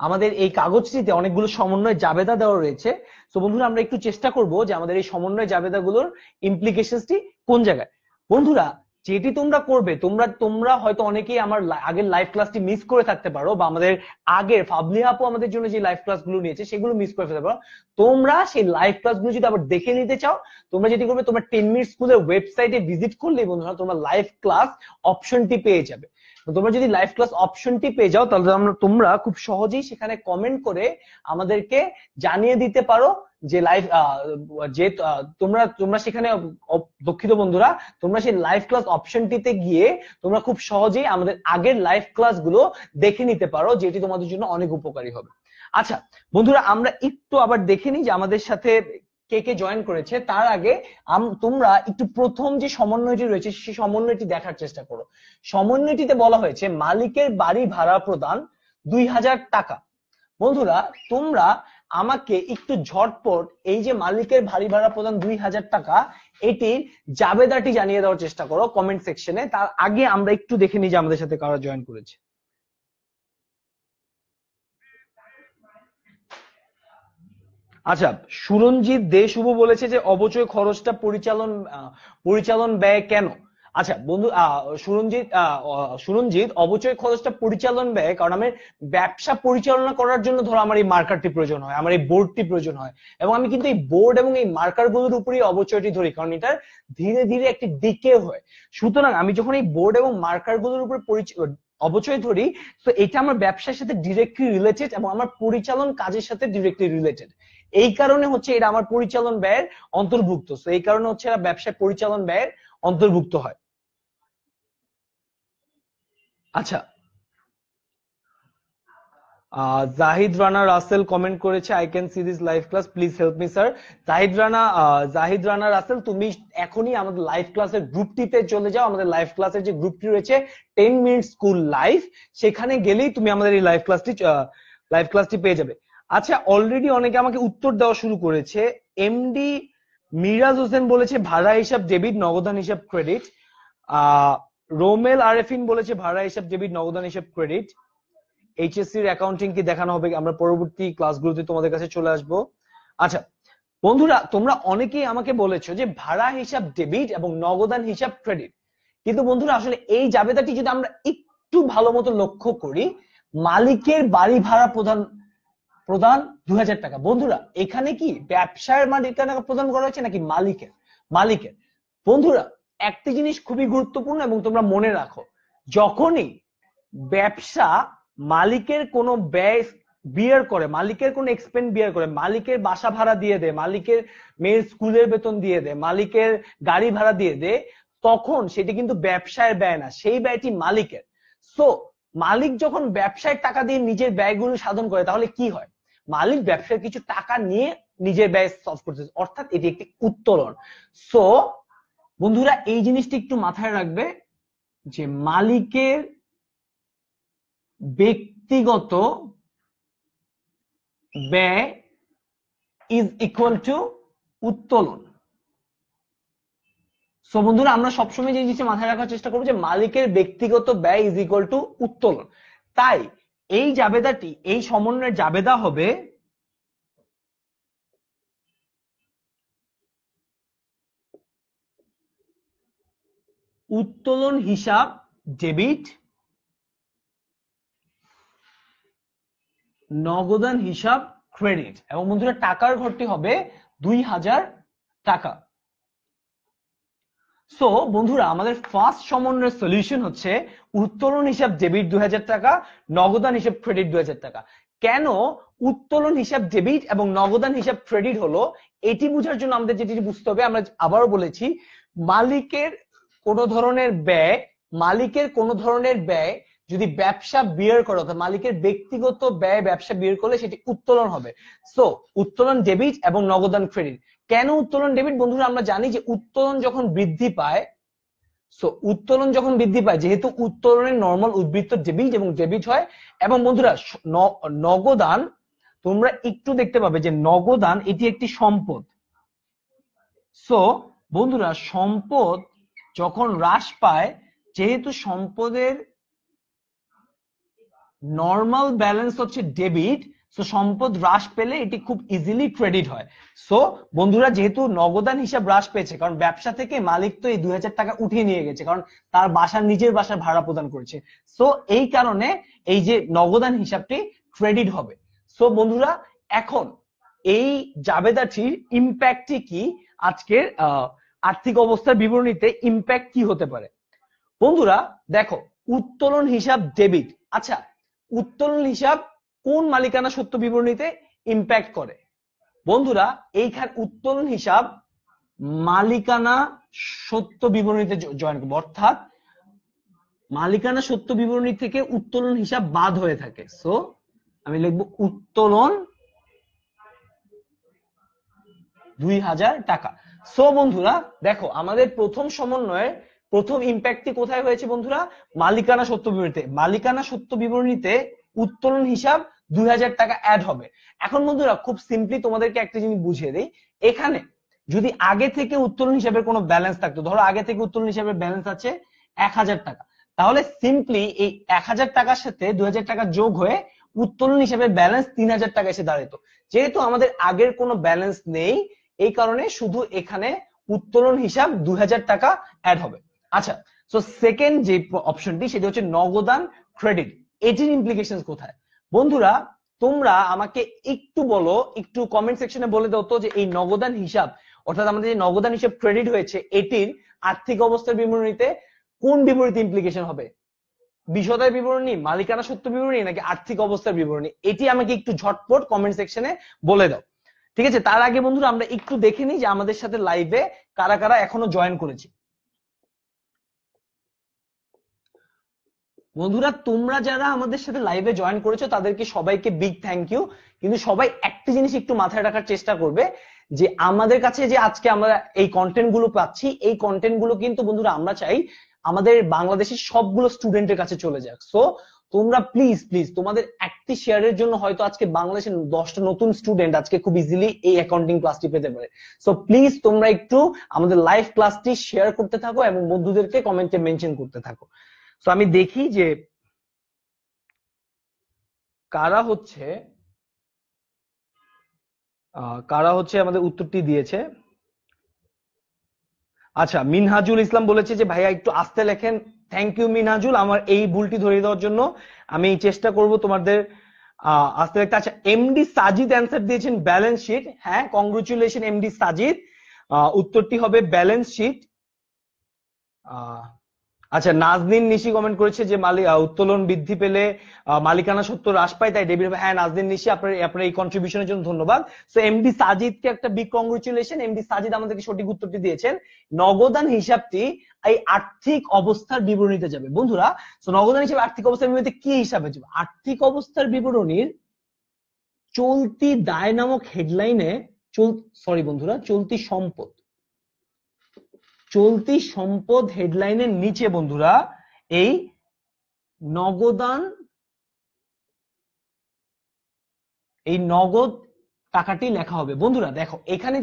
আমাদের এই কাগজটিতে অনেকগুলো সমন্বয় জাবেদা দেওয়া রয়েছে। সো বন্ধুরা, আমরা একটু চেষ্টা করব যে আমাদের এই সমন্বয় জাবেদাগুলোর ইমপ্লিকেশনসটি কোন জায়গায়। বন্ধুরা, যেটি তোমরা করবে, তোমরা হয়তো অনেকেই আমার আগের লাইভ ক্লাসটি মিস করে থাকতে পারো, বা আমাদের আগের ফাবলি আপু আমাদের জন্য যে লাইভ ক্লাসগুলো নিয়েছে সেগুলো মিস করে ফেলতে পারো। তোমরা সেই লাইভ ক্লাসগুলো যদি আবার দেখে নিতে চাও, তোমরা যেটি করবে, তোমরা 10 মিনিট স্কুলের ওয়েবসাইটে ভিজিট করলে বন্ধুরা তোমরা লাইভ ক্লাস অপশনটি পেয়ে যাবে। তোমরা যদি লাইভ ক্লাস অপশনটি পেয়ে যাও, তাহলে তোমরা খুব সহজেই সেখানে কমেন্ট করে আমাদেরকে জানিয়ে দিতে পারো যে লাইভ যে তোমরা সেখানে, দুঃখিত বন্ধুরা, তোমরা সেই লাইভ ক্লাস অপশনটিতে গিয়ে তোমরা খুব সহজেই আমাদের আগের লাইভ ক্লাসগুলো দেখে নিতে পারো, যেটি তোমাদের জন্য অনেক উপকারী হবে। আচ্ছা বন্ধুরা, আমরা একটু আবার দেখে নিই যে আমাদের সাথে কে কে জয়েন করেছে। তার আগে তোমরা একটু প্রথম যে সমন্বয়টি রয়েছে সেই সমন্বয়টি দেখার চেষ্টা করো। সমন্বয়টিতে বলা হয়েছে মালিকের বাড়ি ভাড়া প্রদান 2000 টাকা। বন্ধুরা, তোমরা আমাকে একটু ঝটপট এই যে মালিকের বাড়ি ভাড়া প্রদান 2000 টাকা, এটির জাবেদাটি জানিয়ে দেওয়ার চেষ্টা করো কমেন্ট সেকশনে। তার আগে আমরা একটু দেখে নিই যে আমাদের সাথে কারা জয়েন করেছে। আচ্ছা, সুরঞ্জিত দে শুভ বলেছে যে অবচয় খরচটা পরিচালন ব্যয় কেন। আচ্ছা বন্ধু, সুরঞ্জিত, অবচয় খরচটা পরিচালন ব্যয় কারণ আমার ব্যবসা পরিচালনা করার জন্য ধরো আমার এই মার্কারটি প্রয়োজন হয়, আমার এই বোর্ডটি প্রয়োজন হয়, এবং আমি কিন্তু এই বোর্ড এবং এই মার্কার গুলোর উপরেই অবচয়টি ধরি, কারণ এটার ধীরে ধীরে একটি ডিকে হয়। সুতরাং আমি যখন এই বোর্ড এবং মার্কার গুলোর উপর অবচয় ধরি, তো এটা আমার ব্যবসার সাথে ডিরেক্টলি রিলেটেড এবং আমার পরিচালন কাজের সাথে ডিরেক্টলি রিলেটেড। এই কারণে হচ্ছে এটা আমার পরিচালন ব্যয়ের অন্তর্ভুক্ত। তো এই কারণে হচ্ছে এটা ব্যবসায় পরিচালন ব্যয়ের অন্তর্ভুক্ত হয়। আচ্ছা, জাহিদ রানা রাসেল কমেন্ট করেছে, I can see this live class, please help me sir. Zahid Rana Rasel, তুমি এখনই আমাদের লাইভ ক্লাসের গ্রুপটিতে চলে যাও। আমাদের লাইভ ক্লাসের যে গ্রুপটি রয়েছে 10 মিনিট স্কুল লাইভ, সেখানে গেলেই তুমি আমাদের এই লাইভ ক্লাসটি পেয়ে যাবে। আচ্ছা, অলরেডি অনেকে আমাকে উত্তর দেওয়া শুরু করেছে। এমডি মিরাজ হোসেন বলেছে ভাড়া হিসাব ডেবিট, নগদান হিসাব ক্রেডিট। রোমেল আরেফিন বলেছে ভাড়া হিসাব ডেবিট, নগদান হিসাব ক্রেডিট। এইচএসসি এর অ্যাকাউন্টিং কি দেখানো হবে, আমরা পরবর্তী ক্লাসগুলোতে তোমাদের কাছে চলে আসবো। আচ্ছা বন্ধুরা, তোমরা অনেকেই আমাকে বলেছো যে ভাড়া হিসাব ডেবিট এবং নগদান হিসাব ক্রেডিট, কিন্তু বন্ধুরা আসলে এই জাবেদাটি যদি আমরা একটু ভালো মতো লক্ষ্য করি, মালিকের বাড়ি ভাড়া প্রদান 2000 টাকা। বন্ধুরা, এখানে কি ব্যবসার মালিকানা প্রদান করা হয়েছে নাকি মালিকের? বন্ধুরা, একটি জিনিস খুবই গুরুত্বপূর্ণ এবং তোমরা মনে রাখো, যখনই ব্যবসা মালিকের কোনো ব্যয় বিয়ার করে, মালিকের কোনো এক্সপেন্স বিয়ার করে, মালিকের বাসা ভাড়া দিয়ে দেয়, মালিকের মেয়ের স্কুলের বেতন দিয়ে দেয়, মালিকের গাড়ি ভাড়া দিয়ে দেয়, তখন সেটি কিন্তু ব্যবসায়ের ব্যয় না, সেই ব্যয়টি মালিকের। সো মালিক যখন ব্যবসায় টাকা দিয়ে নিজের ব্যয়গুলো সাধন করে, তাহলে কি হয়? মালিক ব্যবসার কিছু টাকা নিয়ে নিজের ব্যয় সলভ করতেছে, অর্থাৎ এটি একটি উত্তোলন। সো বন্ধুরা, এই জিনিসটি একটু মাথায় রাখবে যে মালিকের ব্যক্তিগত ব্যয় ইজ ইকুয়াল টু উত্তোলন। সো বন্ধুরা, আমরা সবসময় যে জিনিসটা মাথায় রাখার চেষ্টা করবো যে মালিকের ব্যক্তিগত ব্যয় ইজ ইকুয়াল টু উত্তোলন। তাই এই জাবেদাটি, এই সমন্বয়ের জাবেদা হবে উত্তোলন হিসাব ডেবিট, নগদান হিসাব ক্রেডিট, এবং বন্ধুরা টাকার ঘরটি হবে 2000 টাকা। সো বন্ধুরা, আমাদের ফার্স্ট সমন্বয়ের সলিউশন হচ্ছে উত্তোলন হিসাব ডেবিট 2000 টাকা, নগদান হিসাব ক্রেডিট 2000 টাকা। কেন উত্তোলন হিসাব ডেবিট এবং নগদান হিসাব ক্রেডিট হলো, এটি বোঝার জন্য আমাদের যেটি বুঝতে হবে, আমরা আবারও বলেছি, মালিকের কোন ধরনের ব্যয় যদি ব্যবসা বিয়ার করে, অর্থাৎ মালিকের ব্যক্তিগত ব্যয় ব্যবসা বিয়ার করলে সেটি উত্তোলন হবে। সো উত্তোলন ডেবিট এবং নগদান ক্রেডিট। কেন উত্তোলন ডেবিট? বন্ধুরা আমরা জানি যে উত্তোলন যখন বৃদ্ধি পায়, সো উত্তোলন যখন বৃদ্ধি পায়, যেহেতু উত্তোলনের নরমাল উদ্বৃত্ত ডেবিট এবং ডেবিট হয়, এবং বন্ধুরা নগদান তোমরা একটু দেখতে পাবে যে নগদান এটি একটি সম্পদ। সো বন্ধুরা সম্পদ যখন হ্রাস পায়, যেহেতু সম্পদের নরমাল ব্যালেন্স হচ্ছে ডেবিট, সো সম্পদ হ্রাস পেলে এটি খুব ইজিলি ক্রেডিট হয়। সো বন্ধুরা যেহেতু নগদান হিসাব হ্রাস পেয়েছে, কারণ ব্যবসা থেকে মালিক তো এই 2000 টাকা উঠিয়ে নিয়ে গেছে, কারণ তার নিজের বাসার ভাড়া প্রদান করেছে, সো এই কারণে এই যে নগদান হিসাবটি ক্রেডিট হবে। সো বন্ধুরা এখন এই জাবেদাটির ইম্প্যাক্টটি কি, আজকের আর্থিক অবস্থার বিবরণীতে ইম্প্যাক্ট কি হতে পারে? বন্ধুরা দেখো, উত্তোলন হিসাব ডেবিট। আচ্ছা, উত্তোলন হিসাব কোন মালিকানা সত্য বিবরণীতে ইম্প্যাক্ট করে? বন্ধুরা এইখানে উত্তোলন হিসাব মালিকানা সত্য বিবরণীতে জয়েন করবে, অর্থাৎ মালিকানা সত্য বিবরণী থেকে উত্তোলন হিসাব বাদ হয়ে থাকে। সো আমি লিখবো উত্তোলন 2000 টাকা। সো বন্ধুরা দেখো, আমাদের প্রথম সমন্বয়ের প্রথম ইম্প্যাক্টটি কোথায় হয়েছে বন্ধুরা? মালিকানা সত্য বিবরণীতে। মালিকানা সত্য বিবরণীতে উত্তোলন হিসাব 2000 টাকা অ্যাড হবে। এখন বন্ধুরা খুব সিম্পলি তোমাদেরকে একটা জিনিস বুঝিয়ে দেই, এখানে যদি আগে থেকে উত্তোলন হিসাবের কোনো ব্যালেন্স থাকতো, ধরো আগে থেকে উত্তোলন হিসাবের ব্যালেন্স আছে 1000 টাকা, তাহলে সিম্পলি এই 1000 টাকার সাথে 2000 টাকা যোগ হয়ে উত্তোলন হিসাবের ব্যালেন্স 3000 টাকা এসে দাঁড়াতো। যেহেতু আমাদের আগের কোনো ব্যালেন্স নেই, এই কারণে শুধু এখানে উত্তোলন হিসাব 2000 টাকা অ্যাড হবে। আচ্ছা, সো সেকেন্ড যে অপশনটি সেটা হচ্ছে নগদান ক্রেডিট। এটির ইমপ্লিকেশনস কোথায়? বন্ধুরা তোমরা আমাকে একটু বলো, একটু কমেন্ট সেকশনে বলে দাও তো যে এই নগদান হিসাব, অর্থাৎ আমাদের যে নগদান হিসাব ক্রেডিট হয়েছে, এটির আর্থিক অবস্থার বিবরণীতে কোন বিপরীত ইমপ্লিকেশন হবে? বিশদায় বিবরণী, মালিকানা সত্য বিবরণী, নাকি আর্থিক অবস্থার বিবরণী? এটি আমাকে একটু ঝটপট কমেন্ট সেকশনে বলে দাও। ঠিক আছে, তার আগে বন্ধুরা আমরা একটু দেখে নিই যে আমাদের সাথে লাইভে কারা কারা এখনো জয়েন করেছে। বন্ধুরা তোমরা যারা আমাদের সাথে লাইভে জয়েন করেছো তাদেরকে সবাইকে বিগ থ্যাংক ইউ। কিন্তু সবাই একটা জিনিস একটু মাথায় রাখার চেষ্টা করবে যে আমাদের কাছে যে আজকে আমরা এই কন্টেন্ট গুলো পাচ্ছি, এই কন্টেন্ট গুলো কিন্তু বন্ধুরা আমরা চাই আমাদের বাংলাদেশের সবগুলো স্টুডেন্টের কাছে চলে যাক। সো তোমরা প্লিজ প্লিজ তোমাদের একটি শেয়ারের জন্য হয়তো আজকে বাংলাদেশের 10টা নতুন স্টুডেন্ট আজকে খুব ইজিলি এই অ্যাকাউন্টিং ক্লাসটি পেতে পারে। সো প্লিজ তোমরা একটু আমাদের লাইভ ক্লাসটি শেয়ার করতে থাকো এবং বন্ধুদেরকে কমেন্টে মেনশন করতে থাকো। তো আমি দেখি যে কারা হচ্ছে আমাদের উত্তরটি দিয়েছে। আচ্ছা, মিনহাজুল ইসলাম বলেছে যে ভাইয়া একটু আস্তে লেখেন। থ্যাংক ইউ মিনহাজুল, আমার এই ভুলটি ধরিয়ে দেওয়ার জন্য। আমি চেষ্টা করব তোমাদের আস্তে লিখতে। আচ্ছা, এমডি সাজিদ অ্যান্সার দিয়েছেন ব্যালেন্স শিট। হ্যাঁ, কংগ্রেচুলেশন এমডি সাজিদ, উত্তরটি হবে ব্যালেন্স শিট। আচ্ছা, নাজনীন নিশি কমেন্ট করেছে যে উত্তোলন বৃদ্ধি পেলে মালিকানা সত্ত্ব হ্রাস পায়, তাই ডেবিট। হ্যাঁ নাজনীন নিশি, আপনার এই কন্ট্রিবিউশনের জন্য ধন্যবাদ। সো এমডি সাজিদকে একটা বিগ কংগ্রেচুলেশন। এমডি সাজিদ আমাদেরকে সঠিক উত্তরটি দিয়েছেন। নগদান হিসাবটি এই আর্থিক অবস্থার বিবরণীতে যাবে বন্ধুরা। সো নগদান হিসাবে আর্থিক অবস্থার বিবরণীতে কি হিসাবে যাবে? আর্থিক অবস্থার বিবরণীর চলতি দায় নামক হেডলাইনে, চলতি সম্পদ, চলতি সম্পদ হেডলাইনের নিচে বন্ধুরা এই নগদান, এই নগদ টাকাটি লেখা হবে। বন্ধুরা দেখো এখানে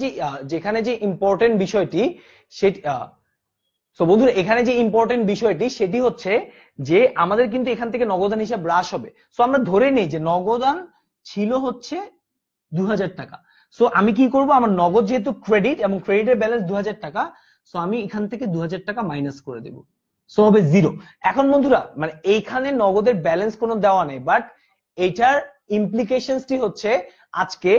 যেখানে যে ইম্পর্টেন্ট বিষয়টি বন্ধুরা এখানে যে ইম্পর্টেন্ট বিষয়টি সেটি হচ্ছে যে আমাদের কিন্তু এখান থেকে নগদান হিসাব হ্রাস হবে। সো আমরা ধরে নিই যে নগদান ছিল হচ্ছে 2000 টাকা। সো আমি কি করব, আমার নগদ যেহেতু ক্রেডিট এবং ক্রেডিটের ব্যালেন্স 2000 টাকা, সো আমি এখান থেকে 2000 টাকা মাইনাস করে দেব। সো হবে 0। এখন বন্ধুরা মানে এইখানে নগদের ব্যালেন্স কোনো দেওয়া নেই, বাট এটার ইমপ্লিকেশনসটি হচ্ছে আজকে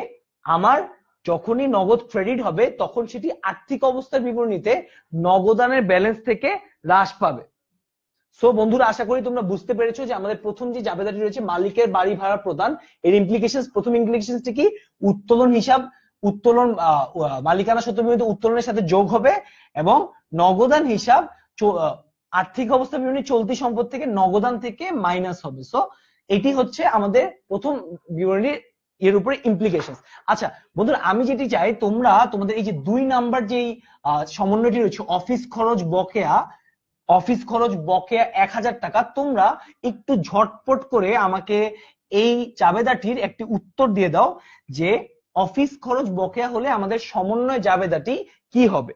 আমার যখনই নগদ ক্রেডিট হবে তখন সেটি আর্থিক অবস্থার বিবরণীতে নগদানের ব্যালেন্স থেকে হ্রাস পাবে। সো বন্ধুরা আশা করি তোমরা বুঝতে পেরেছো যে আমাদের প্রথম যে জাবেদাটি রয়েছে মালিকের বাড়ি ভাড়া প্রদান, এর ইমপ্লিকেশনস, প্রথম ইমপ্লিকেশনসটি কি? উত্তোলন হিসাব, উত্তোলন মালিকানা সত্ত্ব বিবরণীতে উত্তোলনের সাথে যোগ হবে এবং নগদান হিসাব আর্থিক অবস্থা বিবরণী চলতি সম্পদ থেকে নগদান থেকে মাইনাস হবে। সো এটি হচ্ছে আমাদের প্রথম বিবরণীর এর উপরে ইমপ্লিকেশন। আচ্ছা বন্ধুরা, আমি যেটি চাই তোমরা তোমাদের এই যে 2 নাম্বার যেই সমন্বয়টি রয়েছে অফিস খরচ বকেয়া, 1000 টাকা, তোমরা একটু ঝটপট করে আমাকে এই জাবেদাটির একটি উত্তর দিয়ে দাও যে অফিস খরচ বকেয়া হলে আমাদের সমন্বয় জাবেদাটি কি হবে।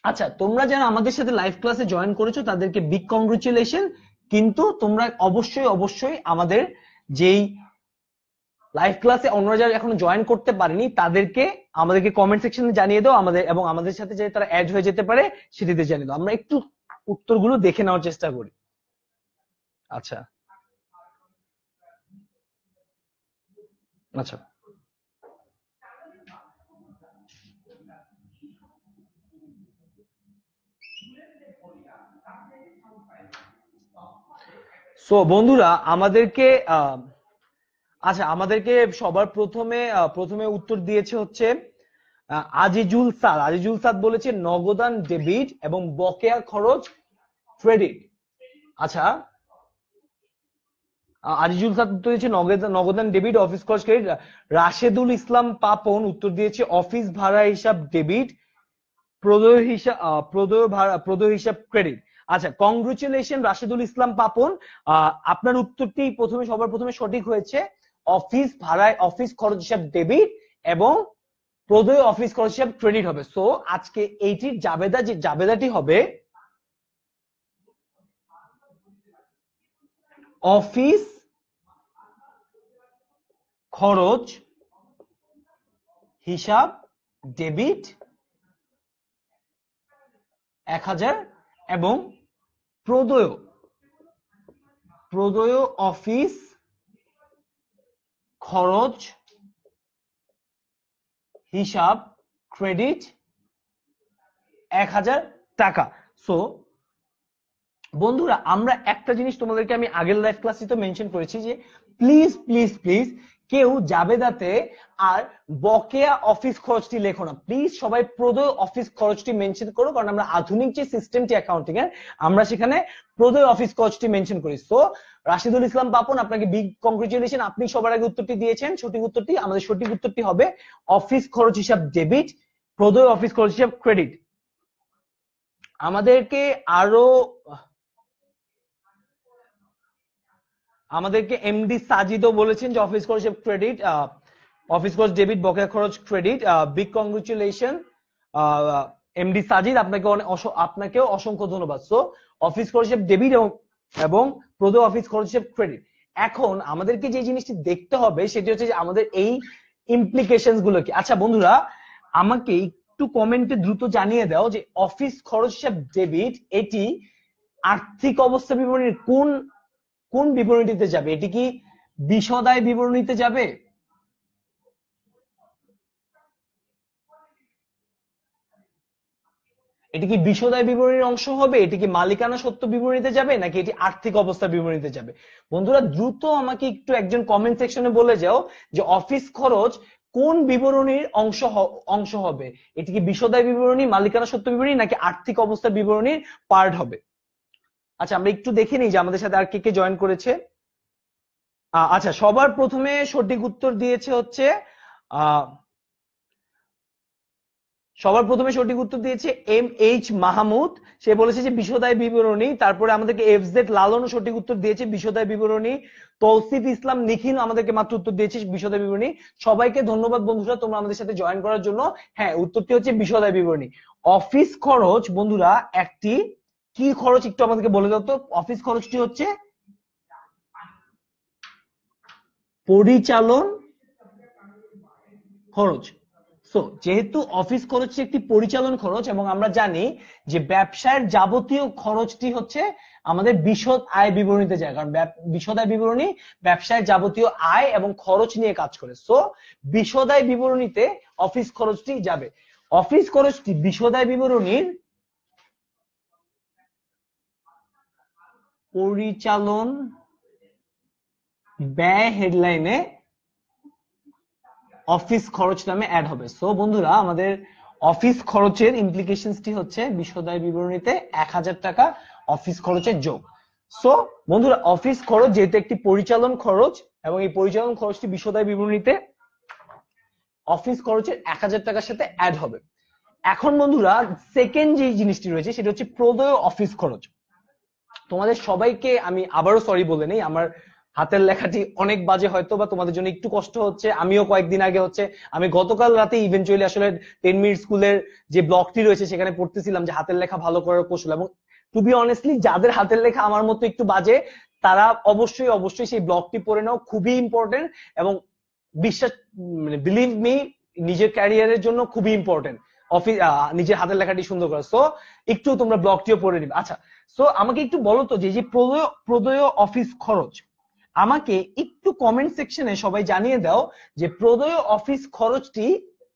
আচ্ছা, তোমরা যারা আমাদের সাথে লাইভ ক্লাসে জয়েন করেছো তাদেরকে বিগ কংগ্রেচুলেশন, কিন্তু তোমরা অবশ্যই আমাদের যেই লাইভ ক্লাসে অন্যরা যারা এখনো জয়েন করতে পারেনি আমাদেরকে কমেন্ট সেকশনে জানিয়ে দাও, আমাদের সাথে যে তারা অ্যাড হয়ে যেতে পারে সেটিতে জানিয়ে দাও। আমরা একটু উত্তরগুলো দেখে নেওয়ার চেষ্টা করি। আচ্ছা আচ্ছা সো বন্ধুরা, আমাদেরকে সবার প্রথমে উত্তর দিয়েছে হচ্ছে আজিজুল সাদ বলেছে নগদান ডেবিট এবং বকেয়া খরচ ক্রেডিট। আচ্ছা, আজিজুল সাদ উত্তর দিয়েছে নগদান ডেবিট, অফিস খরচ ক্রেডিট। রাশেদুল ইসলাম পাপন উত্তর দিয়েছে অফিস ভাড়া হিসাব ডেবিট, প্রদেয় হিসাব ক্রেডিট। আচ্ছা, কংগ্রেচুলেশন রাশেদুল ইসলাম পাপন, আপনার উত্তরটি সবার প্রথমে সঠিক হয়েছে। অফিস খরচ হিসাব ডেবিট এবং প্রদেয় অফিস খরচ হিসাব ক্রেডিট হবে। সো আজকে এইটির জাবেদাটি হবে অফিস খরচ হিসাব ডেবিট 1000 এবং প্রদেয় অফিস খরচ হিসাব ক্রেডিট 1000 টাকা। সো বন্ধুরা, আমরা একটা জিনিস তোমাদেরকে আমি আগের লাইভ ক্লাসে তো মেনশন করেছি যে প্লিজ কেউ জাবেদাতে আর বকেয়া অফিস খরচটি লেখো না, প্লিজ সবাই প্রদেয় অফিস খরচটি মেনশন করো, কারণ আমরা আধুনিক যে সিস্টেমটি অ্যাকাউন্টিং এর আমরা সেখানে প্রদেয় অফিস খরচটি মেনশন করি। সো রাশিদুল ইসলাম পাপন, আপনাকে বিগ কংগ্রেচুলেশন, আপনি সবার আগে উত্তরটি দিয়েছেন সঠিক উত্তরটি। আমাদের সঠিক উত্তরটি হবে অফিস খরচ হিসাব ডেবিট, প্রদেয় অফিস খরচ হিসাব ক্রেডিট। আমাদেরকে এমডি সাজিদও বলেছেন যে অফিস খরচ ক্রেডিট, অফিস খরচ ডেবিট, বকেয়া খরচ credit. Big congratulation MD Sajid, আপনাকেও অসংখ্য ধন্যবাদ। সো অফিস খরচ ডেবিট এবং প্রদেয় অফিস খরচ ক্রেডিট। এখন আমাদেরকে যে জিনিসটি দেখতে হবে সেটি হচ্ছে যে আমাদের এই ইমপ্লিকেশনস গুলো কি। আচ্ছা বন্ধুরা, আমাকে একটু কমেন্টে দ্রুত জানিয়ে দাও যে অফিস খরচ হিসাব ডেবিট এটি আর্থিক অবস্থা বিবরণীর কোন বিবরণীতে যাবে? এটি কি বিশদায় বিবরণীতে যাবে? এটি কি বিশদায় বিবরণীর অংশ হবে? এটি কি মালিকানা সত্ত্ব বিবরণীতে যাবে, নাকি এটি আর্থিক অবস্থা বিবরণীতে যাবে? বন্ধুরা দ্রুত আমাকে একটু একজন কমেন্ট সেকশনে বলে যাও যে অফিস খরচ কোন বিবরণীর অংশ হবে। এটি কি বিশদায় বিবরণী, মালিকানা সত্ত্ব বিবরণী, নাকি আর্থিক অবস্থা বিবরণীর পার্ট হবে? আচ্ছা, আমরা একটু দেখে নিই যে আমাদের সাথে আর কে জয়েন করেছে। আচ্ছা, সবার প্রথমে সঠিক উত্তর দিয়েছে হচ্ছে এম এইচ মাহমুদ। সে বলেছে যে বিশদায় বিবরণী। তারপরে আমাদেরকে এফজেড লালন সঠিক উত্তর দিয়েছে বিশদায় বিবরণী। তৌসিফ ইসলাম নিখিল আমাদেরকে মাত্র উত্তর দিয়েছে বিশদায় বিবরণী। সবাইকে ধন্যবাদ বন্ধুরা তোমরা আমাদের সাথে জয়েন করার জন্য। হ্যাঁ, উত্তরটি হচ্ছে বিশদায় বিবরণী। অফিস খরচ বন্ধুরা একটি কি খরচ একটু আমাদেরকে বলে দাও তো। অফিস খরচটি হচ্ছে পরিচালন খরচ। সো যেহেতু অফিস খরচ একটি পরিচালন খরচ এবং আমরা জানি যে ব্যবসায়ের যাবতীয় খরচটি হচ্ছে আমাদের বিশদ আয় বিবরণীতে যায়, কারণ বিশদ আয় বিবরণী ব্যবসায়ের যাবতীয় আয় এবং খরচ নিয়ে কাজ করে। সো বিশদ আয় বিবরণীতে অফিস খরচটি যাবে। অফিস খরচটি বিশদ আয় বিবরণীর পরিচালন ব্যয় হেডলাইনে অফিস খরচ নামে অ্যাড হবে। সো বন্ধুরা, আমাদের অফিস খরচের ইমপ্লিকেশনসটি হচ্ছে বিশদ আয় বিবরণীতে 1000 টাকা অফিস খরচের যোগ। সো বন্ধুরা, অফিস খরচ যেহেতু একটি পরিচালন খরচ এবং এই পরিচালন খরচটি বিশদায় বিবরণীতে অফিস খরচের 1000 টাকার সাথে অ্যাড হবে। এখন বন্ধুরা, সেকেন্ড যে জিনিসটি রয়েছে সেটা হচ্ছে প্রদেয় অফিস খরচ। তোমাদের সবাইকে আমি আবারও সরি বলে নেই, আমার হাতের লেখাটি অনেক বাজে, হয়তো বা তোমাদের জন্য একটু কষ্ট হচ্ছে। আমিও কয়েকদিন আগে আমি গতকাল রাতে ইভেন্চুয়ালি আসলে 10 মিনিট স্কুলের যে ব্লগটি রয়েছে সেখানে পড়তেছিলাম যে হাতের লেখা ভালো করার কৌশল, এবং টু বি অনেস্টলি যাদের হাতের লেখা আমার মতো একটু বাজে তারা অবশ্যই অবশ্যই সেই ব্লগটি পড়ে নাও, খুবই ইম্পর্টেন্ট এবং বিশ্বাস মানে বিলিভ মি নিজের ক্যারিয়ারের জন্য খুবই ইম্পর্টেন্ট অফিস নিজের হাতের লেখাটি সুন্দর করা। সো একটু তোমরা ব্লগটিও পড়ে নিবে। আচ্ছা, সো আমাকে একটু বলো তো যে প্রদেয় অফিস খরচ, আমাকে একটু কমেন্ট সেকশনে সবাই জানিয়ে দাও যে প্রদেয় অফিস খরচটি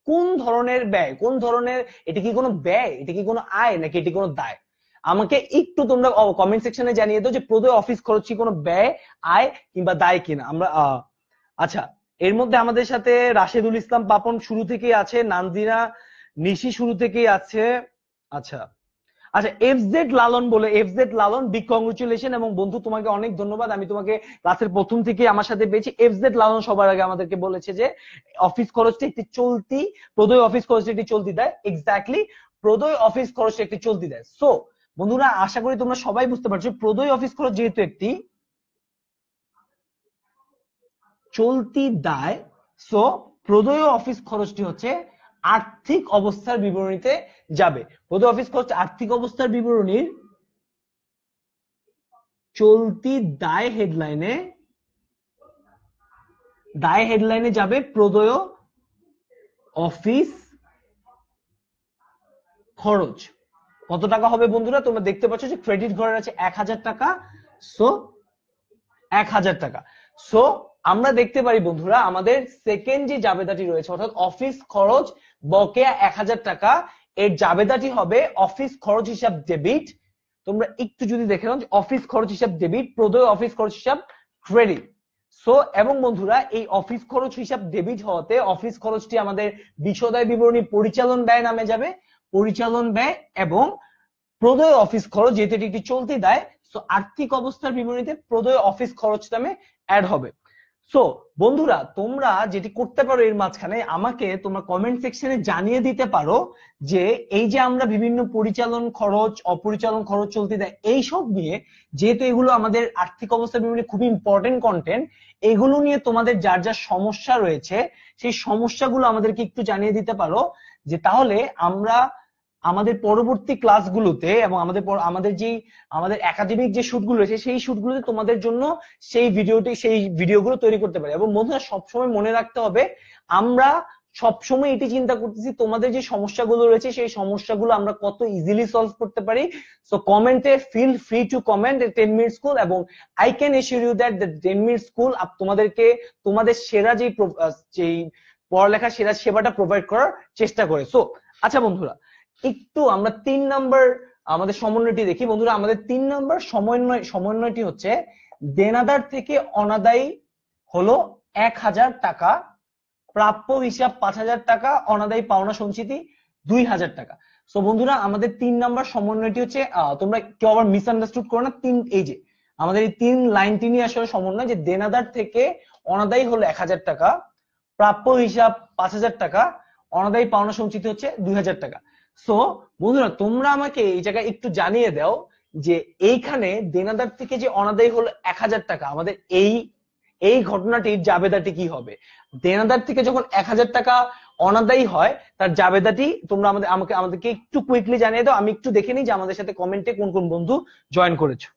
কোন ধরনের ব্যয়, কোন ধরনের, এটা কি কোনো ব্যয়, এটা কি কোনো আয়, নাকি এটি কোনো দায়? আমাকে একটু তোমরা কমেন্ট সেকশনে জানিয়ে দাও যে প্রদেয় অফিস খরচ কি কোনো ব্যয়, আয় কিংবা দায় কিনা। আমরা আচ্ছা, এর মধ্যে আমাদের সাথে রাশেদুল ইসলাম পাপন শুরু থেকেই আছে, নানজিনা নিশি শুরু থেকেই আছে। আচ্ছা আচ্ছা, এফজেড লালন বলে, এফজেড লালন বিগ কংগ্রেচুলেশন, এবং বন্ধু তোমাকে অনেক ধন্যবাদ, আমি তোমাকে ক্লাসের প্রথম থেকে আমার সাথে পেয়েছি। এফজেড লালন সবার আগে আমাদেরকে বলেছে যে অফিস খরচটা একটি চলতি, প্রদয় অফিস খরচটা একটি চলতি দেয়। এক্স্যাক্টলি, প্রদয় অফিস খরচটা একটি চলতি দেয়। সো বন্ধুরা, আশা করি তোমরা সবাই বুঝতে পারছো প্রদয় অফিস খরচ যেহেতু একটি চলতি দায়, সো প্রদয় অফিস খরচটি হচ্ছে আর্থিক অবস্থার বিবরণীতে যাবে। প্রদয় অফিস খরচ আর্থিক অবস্থার বিবরণীর চলতি দায় হেডলাইনে যাবে প্রদয় অফিস খরচ। কত টাকা হবে বন্ধুরা? তোমরা দেখতে পাচ্ছ যে ক্রেডিট ঘরের আছে 1000 টাকা, সো 1000 টাকা। সো আমরা দেখতে পারি বন্ধুরা, আমাদের সেকেন্ড যে জাবেদাটি রয়েছে অর্থাৎ অফিস খরচ বকেয়া 1000 টাকা, এর জাবেদাটি হবে অফিস খরচ হিসাব ডেবিট। তোমরা একটু যদি দেখে নাও, অফিস খরচ হিসাব ডেবিট, প্রদয় অফিস খরচ হিসাব ক্রেডিট। সো এবং বন্ধুরা, এই অফিস খরচ হিসাব ডেবিট হওয়াতে অফিস খরচটি আমাদের বিশদায় বিবরণী পরিচালন ব্যয় নামে যাবে। পরিচালন ব্যয় এবং প্রদয় অফিস খরচ যেহেতু এটি একটি চলতি দায়, সো আর্থিক অবস্থার বিবরণীতে প্রদয় অফিস খরচ নামে অ্যাড হবে। সো বন্ধুরা, তোমরা যেটি করতে পারো এর মাঝখানে আমাকে তোমরা কমেন্ট সেকশনে জানিয়ে দিতে পারো যে এই যে আমরা বিভিন্ন পরিচালন খরচ, অপরিচালন খরচ, চলতি দায় এইসব নিয়ে, যেহেতু এগুলো আমাদের আর্থিক অবস্থার বিবরণী খুবই ইম্পর্টেন্ট কন্টেন্ট, এগুলো নিয়ে তোমাদের যার যার সমস্যা রয়েছে সেই সমস্যাগুলো আমাদেরকে একটু জানিয়ে দিতে পারো, যে তাহলে আমরা আমাদের পরবর্তী ক্লাসগুলোতে এবং আমাদের একাডেমিক যে শুটগুলো রয়েছে সেই শুটগুলোতে তোমাদের জন্য সেই ভিডিওগুলো তৈরি করতে পারি। এবং বন্ধুরা, সবসময় মনে রাখতে হবে, আমরা সবসময় এটি চিন্তা করতেছি তোমাদের যে সমস্যাগুলো রয়েছে সেই সমস্যাগুলো আমরা কত ইজিলি সলভ করতে পারি। সো কমেন্টে feel free to comment 10 minute school, এবং I can assure you that the 10 minute school তোমাদেরকে তোমাদের সেরা যেই পড়ালেখা সেরা সেবাটা প্রোভাইড করার চেষ্টা করে। সো আচ্ছা বন্ধুরা, একটু আমরা 3 নাম্বার আমাদের সমন্বয়টি দেখি। বন্ধুরা, আমাদের 3 নাম্বার সমন্বয়টি হচ্ছে দেনাদার থেকে অনাদায়ী হলো 1000 টাকা, প্রাপ্য হিসাব 5000 টাকা, অনাদায়ী পাওনা সঞ্চিতি 2000 টাকা। সো বন্ধুরা, আমাদের 3 নাম্বার সমন্বয়টি হচ্ছে, তোমরা কেউ আবার মিসআন্ডারস্টুড করো না, এই যে আমাদের এই 3 লাইনটি নিয়ে আসলে সমন্বয়, যে দেনাদার থেকে অনাদায়ী হলো 1000 টাকা, প্রাপ্য হিসাব 5000 টাকা, অনাদায়ী পাওনা সঞ্চিতি হচ্ছে 2000 টাকা। সো বন্ধুরা, তোমরা আমাকে এই জায়গায় একটু জানিয়ে দাও যে এইখানে দেনাদার থেকে যে অনাদায়ী হলো 1000 টাকা, আমাদের এই ঘটনাটির জাবেদাটি কি হবে? দেনাদার থেকে যখন 1000 টাকা অনাদায়ী হয় তার জাবেদাটি তোমরা আমাদেরকে একটু কুইকলি জানিয়ে দাও। আমি একটু দেখে নিই যে আমাদের সাথে কমেন্টে কোন কোন বন্ধু জয়েন করেছো।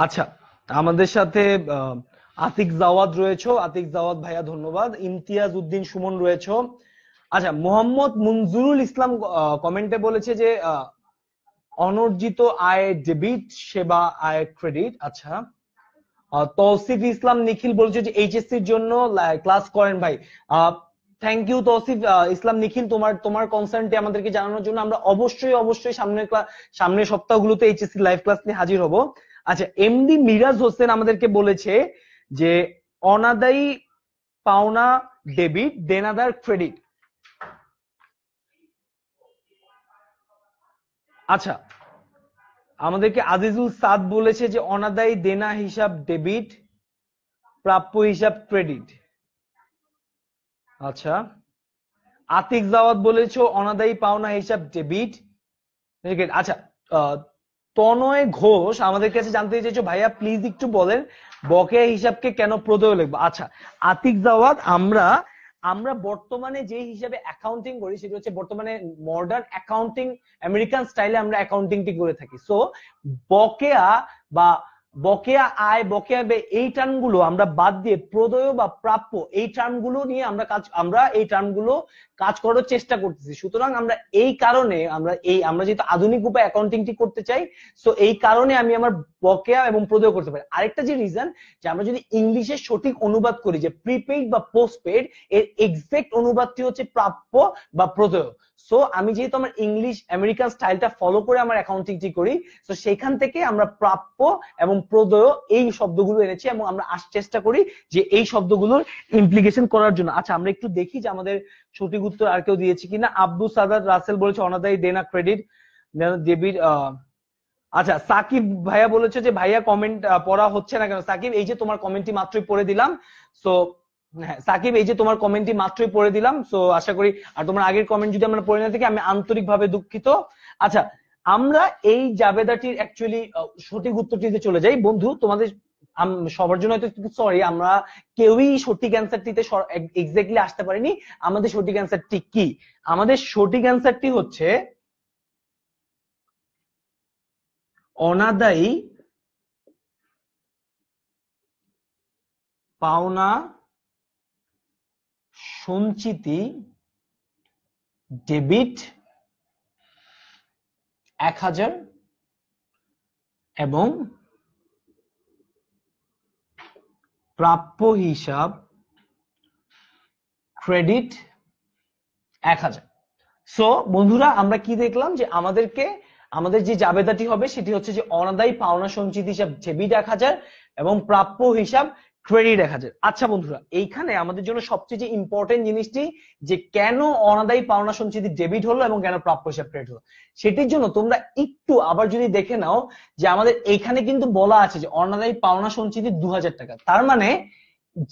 আচ্ছা, আমাদের সাথে আতিক জাওয়াদ রয়েছে, আতিক জাওয়াদ ভাইয়া ধন্যবাদ। ইমতিয়াজ উদ্দিন সুমন রয়েছে। আচ্ছা, মোহাম্মদ মুনজুরুল ইসলাম কমেন্টে বলেছে যে অনর্জিত আয় ডেবিট, সেবা আয় ক্রেডিট। আচ্ছা, তৌসিফ ইসলাম নিখিল বলেছে যে এইচএসসির জন্য ক্লাস করেন ভাই। থ্যাংক ইউ তৌসিফ ইসলাম নিখিল, তোমার কনসার্নটি আমাদেরকে জানানোর জন্য। আমরা অবশ্যই সামনের সপ্তাহগুলোতে এইচএসসি লাইভ ক্লাস নিয়ে হাজির হব। আচ্ছা, এমডি মিরাজ হোসেন আমাদেরকে বলেছে যে অনাদায়ী পাওনা ডেবিট, দেনাদার ক্রেডিট। আচ্ছা, আমাদেরকে আজিজুল সাদ বলেছে যে অনাদায়ী দেনা হিসাব ডেবিট, প্রাপ্য হিসাব ক্রেডিট। আচ্ছা, আতিক জাওয়াদ বলেছো অনাদায়ী পাওনা হিসাব ডেবিট। আচ্ছা, তনয় ঘোষ আমাদের কাছে জানতে চাইছো ভাইয়া প্লিজ একটু বলেন বকেয়া হিসাবকে কেন প্রদেয় লিখবো। আচ্ছা আতিক জাওয়াদ, আমরা বর্তমানে যে হিসাবে অ্যাকাউন্টিং করি সেটা হচ্ছে বর্তমানে মডার্ন অ্যাকাউন্টিং, আমেরিকান স্টাইলে আমরা অ্যাকাউন্টিংটি করে থাকি। সো বকেয়া বা বকেয়া আয়, বকেয়া ব্যয় এই টার্মগুলো আমরা বাদ দিয়ে প্রদেয় বা প্রাপ্য এই টার্মগুলো নিয়ে আমরা এই টার্মগুলো কাজ করার চেষ্টা করতেছি। সুতরাং আমরা এই কারণে আমরা যেহেতু আধুনিক উপায়ে অ্যাকাউন্টিংটি করতে চাই, সো এই কারণে আমি আমার বকেয়া এবং প্রদেয় করতে পারি। আরেকটা যে রিজন, যে আমরা যদি ইংলিশে সঠিক অনুবাদ করি যে প্রিপেইড বা পোস্টপেইড, এর এক্সাক্ট অনুবাদটি হচ্ছে প্রাপ্য বা প্রদেয়। সো আমি যেহেতু আমার ইংলিশ আমেরিকান স্টাইলটা ফলো করে আমার অ্যাকাউন্টিংটি করি, সো সেখান থেকে আমরা প্রাপ্য এবং প্রদেয় এই শব্দগুলো এনেছি এবং আমরা চেষ্টা করি যে এই শব্দগুলোর ইমপ্লিকেশন করার জন্য। আচ্ছা আমরা একটু দেখি যে আমাদের সঠিক উত্তর আর কেউ দিয়েছে কিনা। আব্দুল সাদাত রাসেল বলেছে অনাদায়ী দেনা ক্রেডিট ডেবিট। আচ্ছা সাকিব ভাইয়া বলেছে যে ভাইয়া কমেন্ট পড়া হচ্ছে না কেন। সাকিব এই যে তোমার কমেন্টটি মাত্রই পড়ে দিলাম। সো হ্যাঁ সাকিব এই যে তোমার কমেন্টটি মাত্রই পড়ে দিলাম। সো আশা করি, আর তোমার আগের কমেন্ট যদি আমরা পড়ে না থাকি আমি আন্তরিকভাবে দুঃখিত। আচ্ছা আমরা এই জাবেদাটির অ্যাকচুয়ালি সঠিক উত্তরটিতে চলে যাই। বন্ধু তোমাদের সবার জন্য হয়তো সরি, আমরা কেউই সঠিক অ্যান্সারটিতে এক্স্যাক্টলি আসতে পারিনি। আমাদের সঠিক অ্যান্সারটি কি? আমাদের সঠিক অ্যান্সারটি হচ্ছে অনাদায়ী পাওনা সঞ্চিতি ডেবিট 1000 এবং প্রাপ্য হিসাব ক্রেডিট 1000। সো বন্ধুরা আমরা কি দেখলাম যে আমাদের যে জাবেদাটি হবে সেটি হচ্ছে যে অনাদায়ী পাওনা সঞ্চিতি হিসাব ডেবিট 1000 এবং প্রাপ্য হিসাব ক্রেডিট 1000। আচ্ছা বন্ধুরা এইখানে আমাদের জন্য সবচেয়ে যে ইম্পর্টেন্ট জিনিসটি যে কেন অনাদায়ী পাওনা সঞ্চিতি ডেবিট হলো এবং কেন প্রাপ্য হিসাব ক্রেডিট হলো, সেটির জন্য তোমরা একটু আবার যদি দেখে নাও যে আমাদের এইখানে কিন্তু বলা আছে যে অনাদায়ী পাওনা সঞ্চিতি 2000 টাকা। তার মানে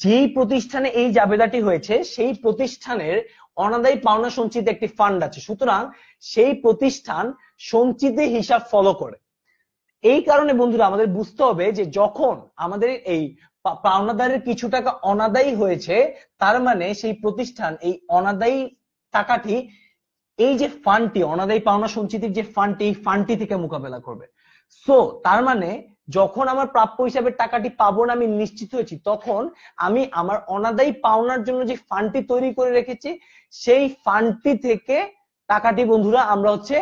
যেই প্রতিষ্ঠানে এই জাবেদাটি হয়েছে সেই প্রতিষ্ঠানের অনাদায়ী পাওনা সঞ্চিতি একটি ফান্ড আছে। সুতরাং সেই প্রতিষ্ঠান সঞ্চিতি হিসাব ফলো করে। এই কারণে বন্ধুরা আমাদের বুঝতে হবে যে যখন আমাদের এই পাওনাদারের কিছু টাকা অনাদায়ী হয়েছে, তার মানে সেই প্রতিষ্ঠান এই অনাদায়ী টাকাটি এই যে ফান্ডটি অনাদায়ী পাওনা সঞ্চিতির যে ফান্ডটি, এই ফান্ডটি থেকে মোকাবেলা করবে। সো তার মানে যখন আমার প্রাপ্য হিসাবে টাকাটি পাবো না আমি নিশ্চিত হয়েছি, তখন আমি আমার অনাদায়ী পাওনার জন্য যে ফান্ডটি তৈরি করে রেখেছি সেই ফান্ডটি থেকে টাকাটি বন্ধুরা আমরা হচ্ছে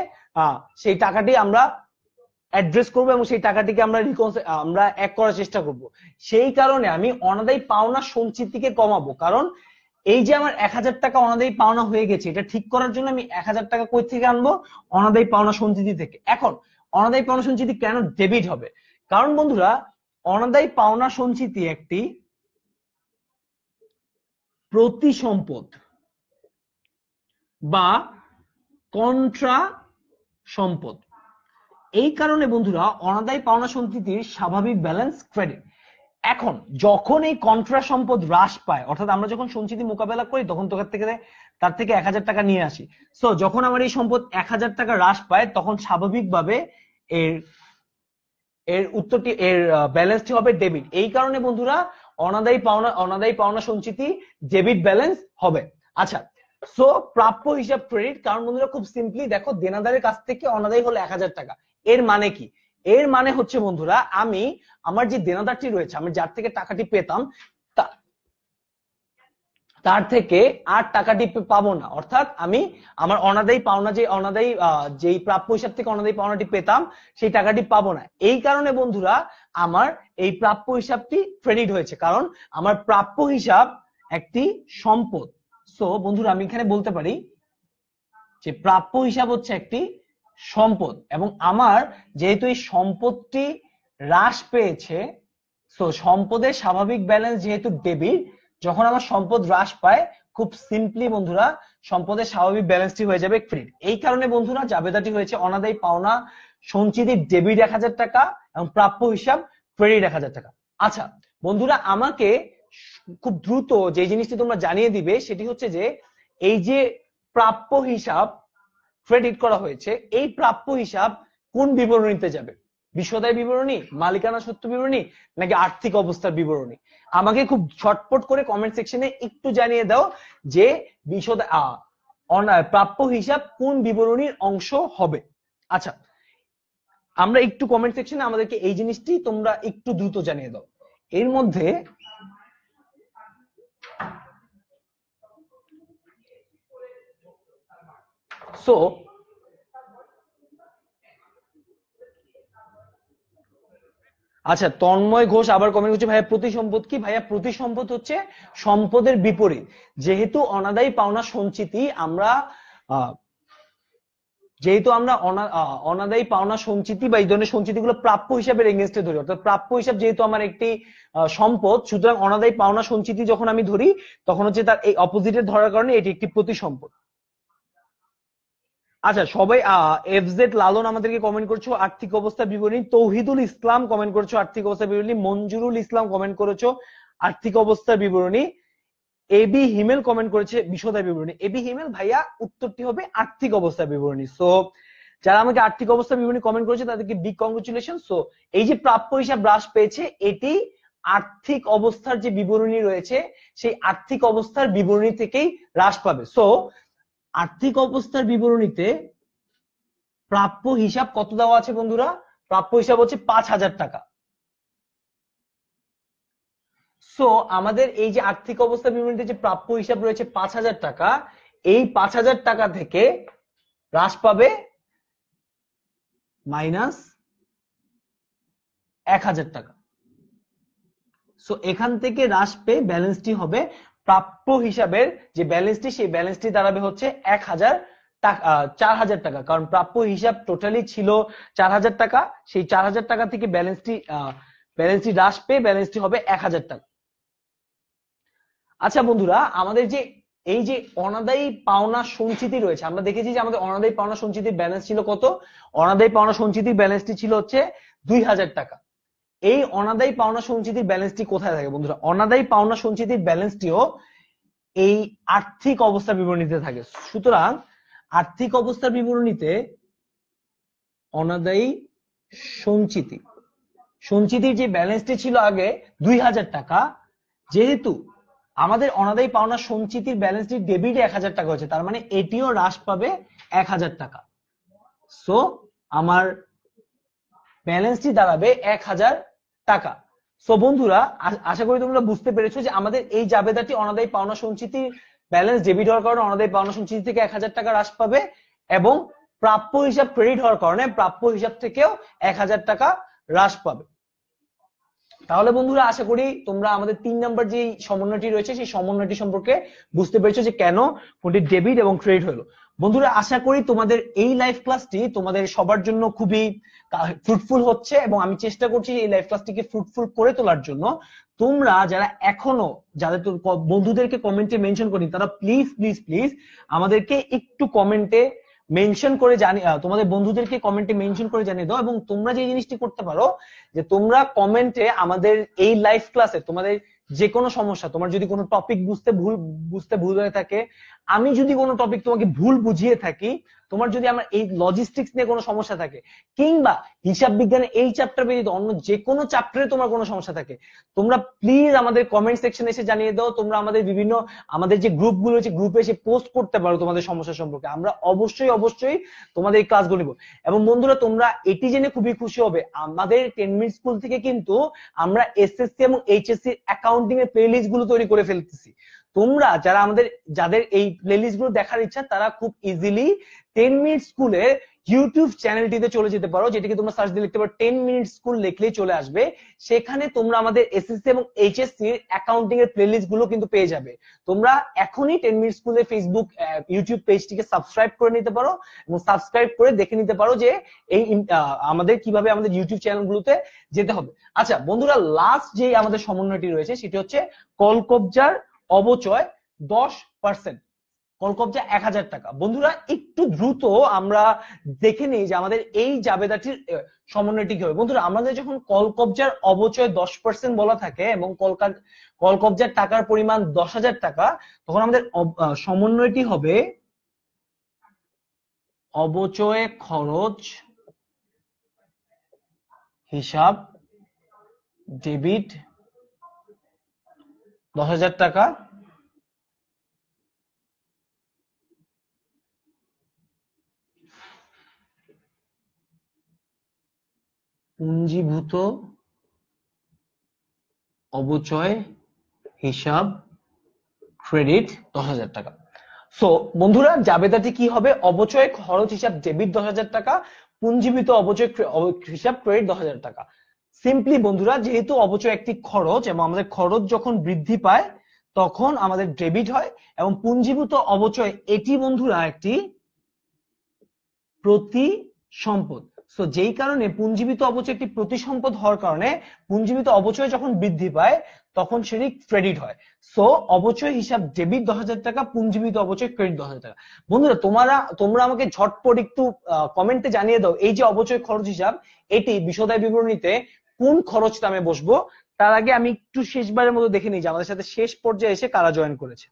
সেই টাকাটি আমরা অ্যাড্রেস করবো এবং সেই টাকাটিকে আমরা এক করার চেষ্টা করব। সেই কারণে আমি অনাদায়ী পাওনা সঞ্চিতিকে কমাবো, কারণ এই যে আমার 1000 টাকা অনাদায়ী পাওনা হয়ে গেছে এটা ঠিক করার জন্য আমি 1000 টাকা কই থেকে আনবো? অনাদায়ী পাওনা সঞ্চিতি থেকে। এখন অনাদায়ী পাওনা সঞ্চিতি কেন ডেবিট হবে? কারণ বন্ধুরা অনাদায়ী পাওনা সঞ্চিতি একটি প্রতিসম্পদ বা কন্ট্রা সম্পদ। এই কারণে বন্ধুরা অনাদায়ী পাওনা সঞ্চিতির স্বাভাবিক ব্যালেন্স ক্রেডিট। এখন যখন এই কন্ট্রা সম্পদ হ্রাস পায়, অর্থাৎ আমরা যখন সঞ্চিতি মোকাবেলা করি তখন তার থেকে 1000 টাকা নিয়ে আসি। সো যখন আমার এই সম্পদ 1000 টাকা হ্রাস পায় তখন স্বাভাবিকভাবে এর উত্তরটি ব্যালেন্সটি হবে ডেবিট। এই কারণে বন্ধুরা অনাদায়ী পাওনা সঞ্চিতি ডেবিট ব্যালেন্স হবে। আচ্ছা সো প্রাপ্য হিসাব ক্রেডিট, কারণ বন্ধুরা খুব সিম্পলি দেখো দেনাদারের কাছ থেকে অনাদায়ী হলো 1000 টাকা। এর মানে কি? এর মানে হচ্ছে বন্ধুরা আমি আমার যে দেনাদারটি রয়েছে, আমি যার থেকে টাকাটি পেতাম তার থেকে আর টাকাটি পাবো না, অর্থাৎ আমি আমার অনাদায়ী পাওনা যেই প্রাপ্য হিসাব থেকে অনাদায়ী পাওনাটি পেতাম সেই টাকাটি পাবো না। এই কারণে বন্ধুরা আমার এই প্রাপ্য হিসাবটি ক্রেডিট হয়েছে, কারণ আমার প্রাপ্য হিসাব একটি সম্পদ। সো বন্ধুরা আমি এখানে বলতে পারি যে প্রাপ্য হিসাব হচ্ছে একটি সম্পদ এবং আমার যেহেতু এই সম্পদটি হ্রাস পেয়েছে, সো সম্পদের স্বাভাবিক ব্যালেন্স যেহেতু ডেবিট, যখন আমার সম্পদ হ্রাস পায় খুব সিম্পলি বন্ধুরা সম্পদের স্বাভাবিক ব্যালেন্সটি হয়ে যাবে ক্রেডিট। এই কারণে বন্ধুরা জাবেদাটি হয়েছে অনাদায়ী পাওনা সঞ্চিতি ডেবিট 1000 টাকা এবং প্রাপ্য হিসাব ক্রেডিট 1000 টাকা। আচ্ছা বন্ধুরা, আমাকে খুব দ্রুত যে জিনিসটি তোমরা জানিয়ে দিবে সেটি হচ্ছে যে এই যে প্রাপ্য হিসাব ক্রেডিট করা হয়েছে, এই প্রাপ্য হিসাব কোন বিবরণীতে যাবে? বিশদায় বিবরণী, মালিকানা সত্ত্ব বিবরণী, নাকি আর্থিক অবস্থার বিবরণী? আমাকে খুব ঝটপট করে কমেন্ট সেকশনে একটু জানিয়ে দাও যে বিশদ প্রাপ্য হিসাব কোন বিবরণীর অংশ হবে। আচ্ছা, আমরা একটু কমেন্ট সেকশনে আমাদেরকে এই জিনিসটি তোমরা একটু দ্রুত জানিয়ে দাও। এর মধ্যে সো আচ্ছা, তন্ময় ঘোষ আবার কমেন্ট করছে, ভাইয়া প্রতিসম্পদ কি? ভাইয়া প্রতিসম্পদ হচ্ছে সম্পদের বিপরীত। যেহেতু অনাদায়ী পাওনা সঞ্চিতি আমরা অনাদায়ী পাওনা সঞ্চিতি বা এই ধরনের সঞ্চিতিগুলো প্রাপ্য হিসাবের এগেইনস্টে ধরি, অর্থাৎ প্রাপ্য হিসাব যেহেতু আমার একটি সম্পদ, সুতরাং অনাদায়ী পাওনা সঞ্চিতি যখন আমি ধরি তখন হচ্ছে তার এই অপোজিটে ধরার কারণে এটি একটি প্রতিসম্পদ। আচ্ছা, সবাই এফজেড লালন আমাদেরকে কমেন্ট করছো আর্থিক অবস্থা বিবরণী, তৌহিদুল ইসলাম কমেন্ট করছো আর্থিক অবস্থা বিবরণী, মঞ্জুরুল ইসলাম কমেন্ট করেছো আর্থিক অবস্থার বিবরণী, এবি হিমেল কমেন্ট করেছে বিশদায় বিবরণী। এবি হিমেল ভাইয়া উত্তরটি হবে আর্থিক অবস্থা বিবরণী। সো যারা আমাকে আর্থিক অবস্থা বিবরণী কমেন্ট করেছে তাদেরকে বিগ কংগ্রেচুলেশন। সো এই যে প্রাপ্য হিসাব হ্রাস পেয়েছে এটি আর্থিক অবস্থার যে বিবরণী রয়েছে সেই আর্থিক অবস্থার বিবরণী থেকেই হ্রাস পাবে। সো আর্থিক অবস্থার বিবরণীতে প্রাপ্য হিসাব কত দেওয়া আছে বন্ধুরা? প্রাপ্য হিসাব হচ্ছে 5000 টাকা। সো আমাদের এই যে আর্থিক অবস্থা বিবরণীতে যে প্রাপ্য হিসাব রয়েছে 5000 টাকা, এই 5000 টাকা থেকে হ্রাস পাবে মাইনাস 1000 টাকা। সো এখান থেকে হ্রাস পেয়ে ব্যালেন্সটি হবে প্রাপ্য হিসাবের যে ব্যালেন্সটি, সেই ব্যালেন্সটি দাঁড়াবে হচ্ছে 1000 টাকা, 4000 টাকা। কারণ প্রাপ্য হিসাব টোটালি ছিল 4000 টাকা, সেই 4000 টাকা থেকে ব্যালেন্সটি হ্রাস পেয়ে ব্যালেন্সটি হবে 1000 টাকা। আচ্ছা বন্ধুরা, আমাদের যে এই যে অনাদায়ী পাওনা সঞ্চিতি রয়েছে, আমরা দেখেছি যে আমাদের অনাদায়ী পাওনা সঞ্চিতির ব্যালেন্স ছিল কত? অনাদায়ী পাওনা সঞ্চিতির ব্যালেন্সটি ছিল হচ্ছে 2000 টাকা। এই অনাদায়ী পাওনা সঞ্চিতির ব্যালেন্সটি কোথায় থাকে বন্ধুরা? অনাদায়ী পাওনা সঞ্চিতির ব্যালেন্সটিও এই আর্থিক অবস্থা বিবরণীতে থাকে। সুতরাং আর্থিক অবস্থার বিবরণীতে অনাদায়ী সঞ্চিতির যে ব্যালেন্সটি ছিল আগে 2000 টাকা, যেহেতু আমাদের অনাদায়ী পাওনা সঞ্চিতির ব্যালেন্সটি ডেবিটে 1000 টাকা হয়েছে, তার মানে এটিও হ্রাস পাবে 1000 টাকা। সো আমার ব্যালেন্সটি দাঁড়াবে 1000 টাকা। সো বন্ধুরা, আশা করি তোমরা বুঝতে পেরেছো যে আমাদের এই জাবেদাটি অনাদায়ী পাওনা সঞ্চিতির ব্যালেন্স ডেবিট হওয়ার কারণে অনাদায়ী পাওনা সঞ্চিতি থেকে 1000 টাকা হ্রাস পাবে, এবং প্রাপ্য হিসাব ক্রেডিট হওয়ার কারণে প্রাপ্য হিসাব থেকেও 1000 টাকা হ্রাস পাবে। তাহলে বন্ধুরা, আশা করি তোমরা আমাদের 3 নাম্বার যে সমন্বয়টি রয়েছে সেই সমন্বয়টি সম্পর্কে বুঝতে পেরেছো যে কেন কোনটি ডেবিট এবং ক্রেডিট হলো। বন্ধুরা, আশা করি তোমাদের এই লাইভ ক্লাসটি তোমাদের সবার জন্য খুবই ফ্রুটফুল হচ্ছে, এবং আমি চেষ্টা করছি এই লাইভ ক্লাসটিকে ফ্রুটফুল করে তোলার জন্য। তোমরা যারা এখনো যাদের বন্ধুদেরকে কমেন্টে মেনশন করি, তারা প্লিজ প্লিজ প্লিজ আমাদেরকে একটু কমেন্টে মেনশন করে তোমাদের বন্ধুদেরকে কমেন্টে মেনশন করে জানিয়ে দাও। এবং তোমরা যে জিনিসটি করতে পারো যে তোমরা কমেন্টে আমাদের এই লাইভ ক্লাসে তোমাদের যে কোনো সমস্যা, তোমার যদি কোনো টপিক বুঝতে ভুল হয়ে থাকে, আমি যদি কোনো টপিক তোমাকে ভুল বুঝিয়ে থাকি, তোমার যদি আমার এই লজিস্টিক্স নিয়ে কোনো সমস্যা থাকে, কিংবা হিসাব বিজ্ঞানের এই চ্যাপ্টার ব্যতীত অন্য যে কোনো চ্যাপ্টারে তোমার কোনো সমস্যা থাকে, তোমরা প্লিজ আমাদের কমেন্ট সেকশনে এসে জানিয়ে দাও। তোমরা আমাদের যে গ্রুপগুলো আছে, গ্রুপে এসে পোস্ট করতে পারো তোমাদের সমস্যা সম্পর্কে। আমরা অবশ্যই অবশ্যই তোমাদের এই ক্লাসগুলো নিব। এবং বন্ধুরা, তোমরা এটি জেনে খুবই খুশি হবে, আমাদের 10 মিনিট স্কুল থেকে কিন্তু আমরা এসএসসি এবং এইচএসসি অ্যাকাউন্টিং এর প্লেলিস্ট গুলো তৈরি করে ফেলতেছি। তোমরা যারা যাদের এই প্লেলিস্ট গুলো দেখার ইচ্ছা তারা খুব ইজিলি 10 মিনিট স্কুলের ইউটিউব চ্যানেলটিতে চলে যেতে পারো, যেটাকে তোমরা সার্চ দিয়ে লিখতে পারো 10 মিনিট স্কুল, লিখলেই চলে আসবে। সেখানে তোমরা আমাদের এসএসসি এবং এইচএসসি এর অ্যাকাউন্টিং এর প্লেলিস্ট গুলো কিন্তু পেয়ে যাবে। তোমরা এখনই 10 মিনিট স্কুলের ফেসবুক ইউটিউব পেজটিকে সাবস্ক্রাইব করে নিতে পারো এবং সাবস্ক্রাইব করে দেখে নিতে পারো যে এই আমাদের কিভাবে আমাদের ইউটিউব চ্যানেলগুলোতে যেতে হবে। আচ্ছা বন্ধুরা, লাস্ট যে আমাদের সমন্বয়টি রয়েছে সেটি হচ্ছে কলকবজার অবচয় 10%, কলকবজা 1000 টাকা। বন্ধুরা একটু দ্রুত আমরা দেখে নিই যে আমাদের এই জাবেদাটির সমন্বয়টি কি হবে। বন্ধুরা আমাদের যখন কলকবজার অবচয় 10% বলা থাকে এবং কলকবজার টাকার পরিমাণ 10,000 টাকা, তখন আমাদের সমন্বয়টি হবে অবচয় খরচ হিসাব ডেবিট 10,000 টাকা পুঞ্জীভূত অবচয় হিসাব ক্রেডিট 10,000 টাকা। সো বন্ধুরা জাবেদাটি কি হবে? অবচয় খরচ হিসাব ডেবিট 10,000 টাকা, পুঞ্জীভূত অবচয় হিসাব ক্রেডিট 10,000 টাকা। সিম্পলি বন্ধুরা, যেহেতু অবচয় একটি খরচ এবং আমাদের খরচ যখন বৃদ্ধি পায় তখন আমাদের ডেবিট হয়, এবং পুঞ্জীভূত অবচয় এটি বন্ধুরা একটি প্রতি সম্পদ। সো যেই কারণে পুঞ্জীভূত অবচয় একটি প্রতি সম্পদ হওয়ার কারণে পুঞ্জীভূত অবচয় যখন বৃদ্ধি পায় তখন সেটি ক্রেডিট হয়। সো অবচয় হিসাব ডেবিট 10,000 টাকা, পুঞ্জীভূত অবচয় ক্রেডিট 10,000 টাকা। বন্ধুরা তোমরা আমাকে ঝটপট একটু কমেন্টে জানিয়ে দাও, এই যে অবচয় খরচ হিসাব এটি বিশদায় বিবরণীতে কোন খরচ নামে বসবো। তার আগে আমি একটু শেষবারের মতো দেখে নিই যে আমাদের সাথে শেষ পর্যায়ে এসে কারা জয়েন করেছে।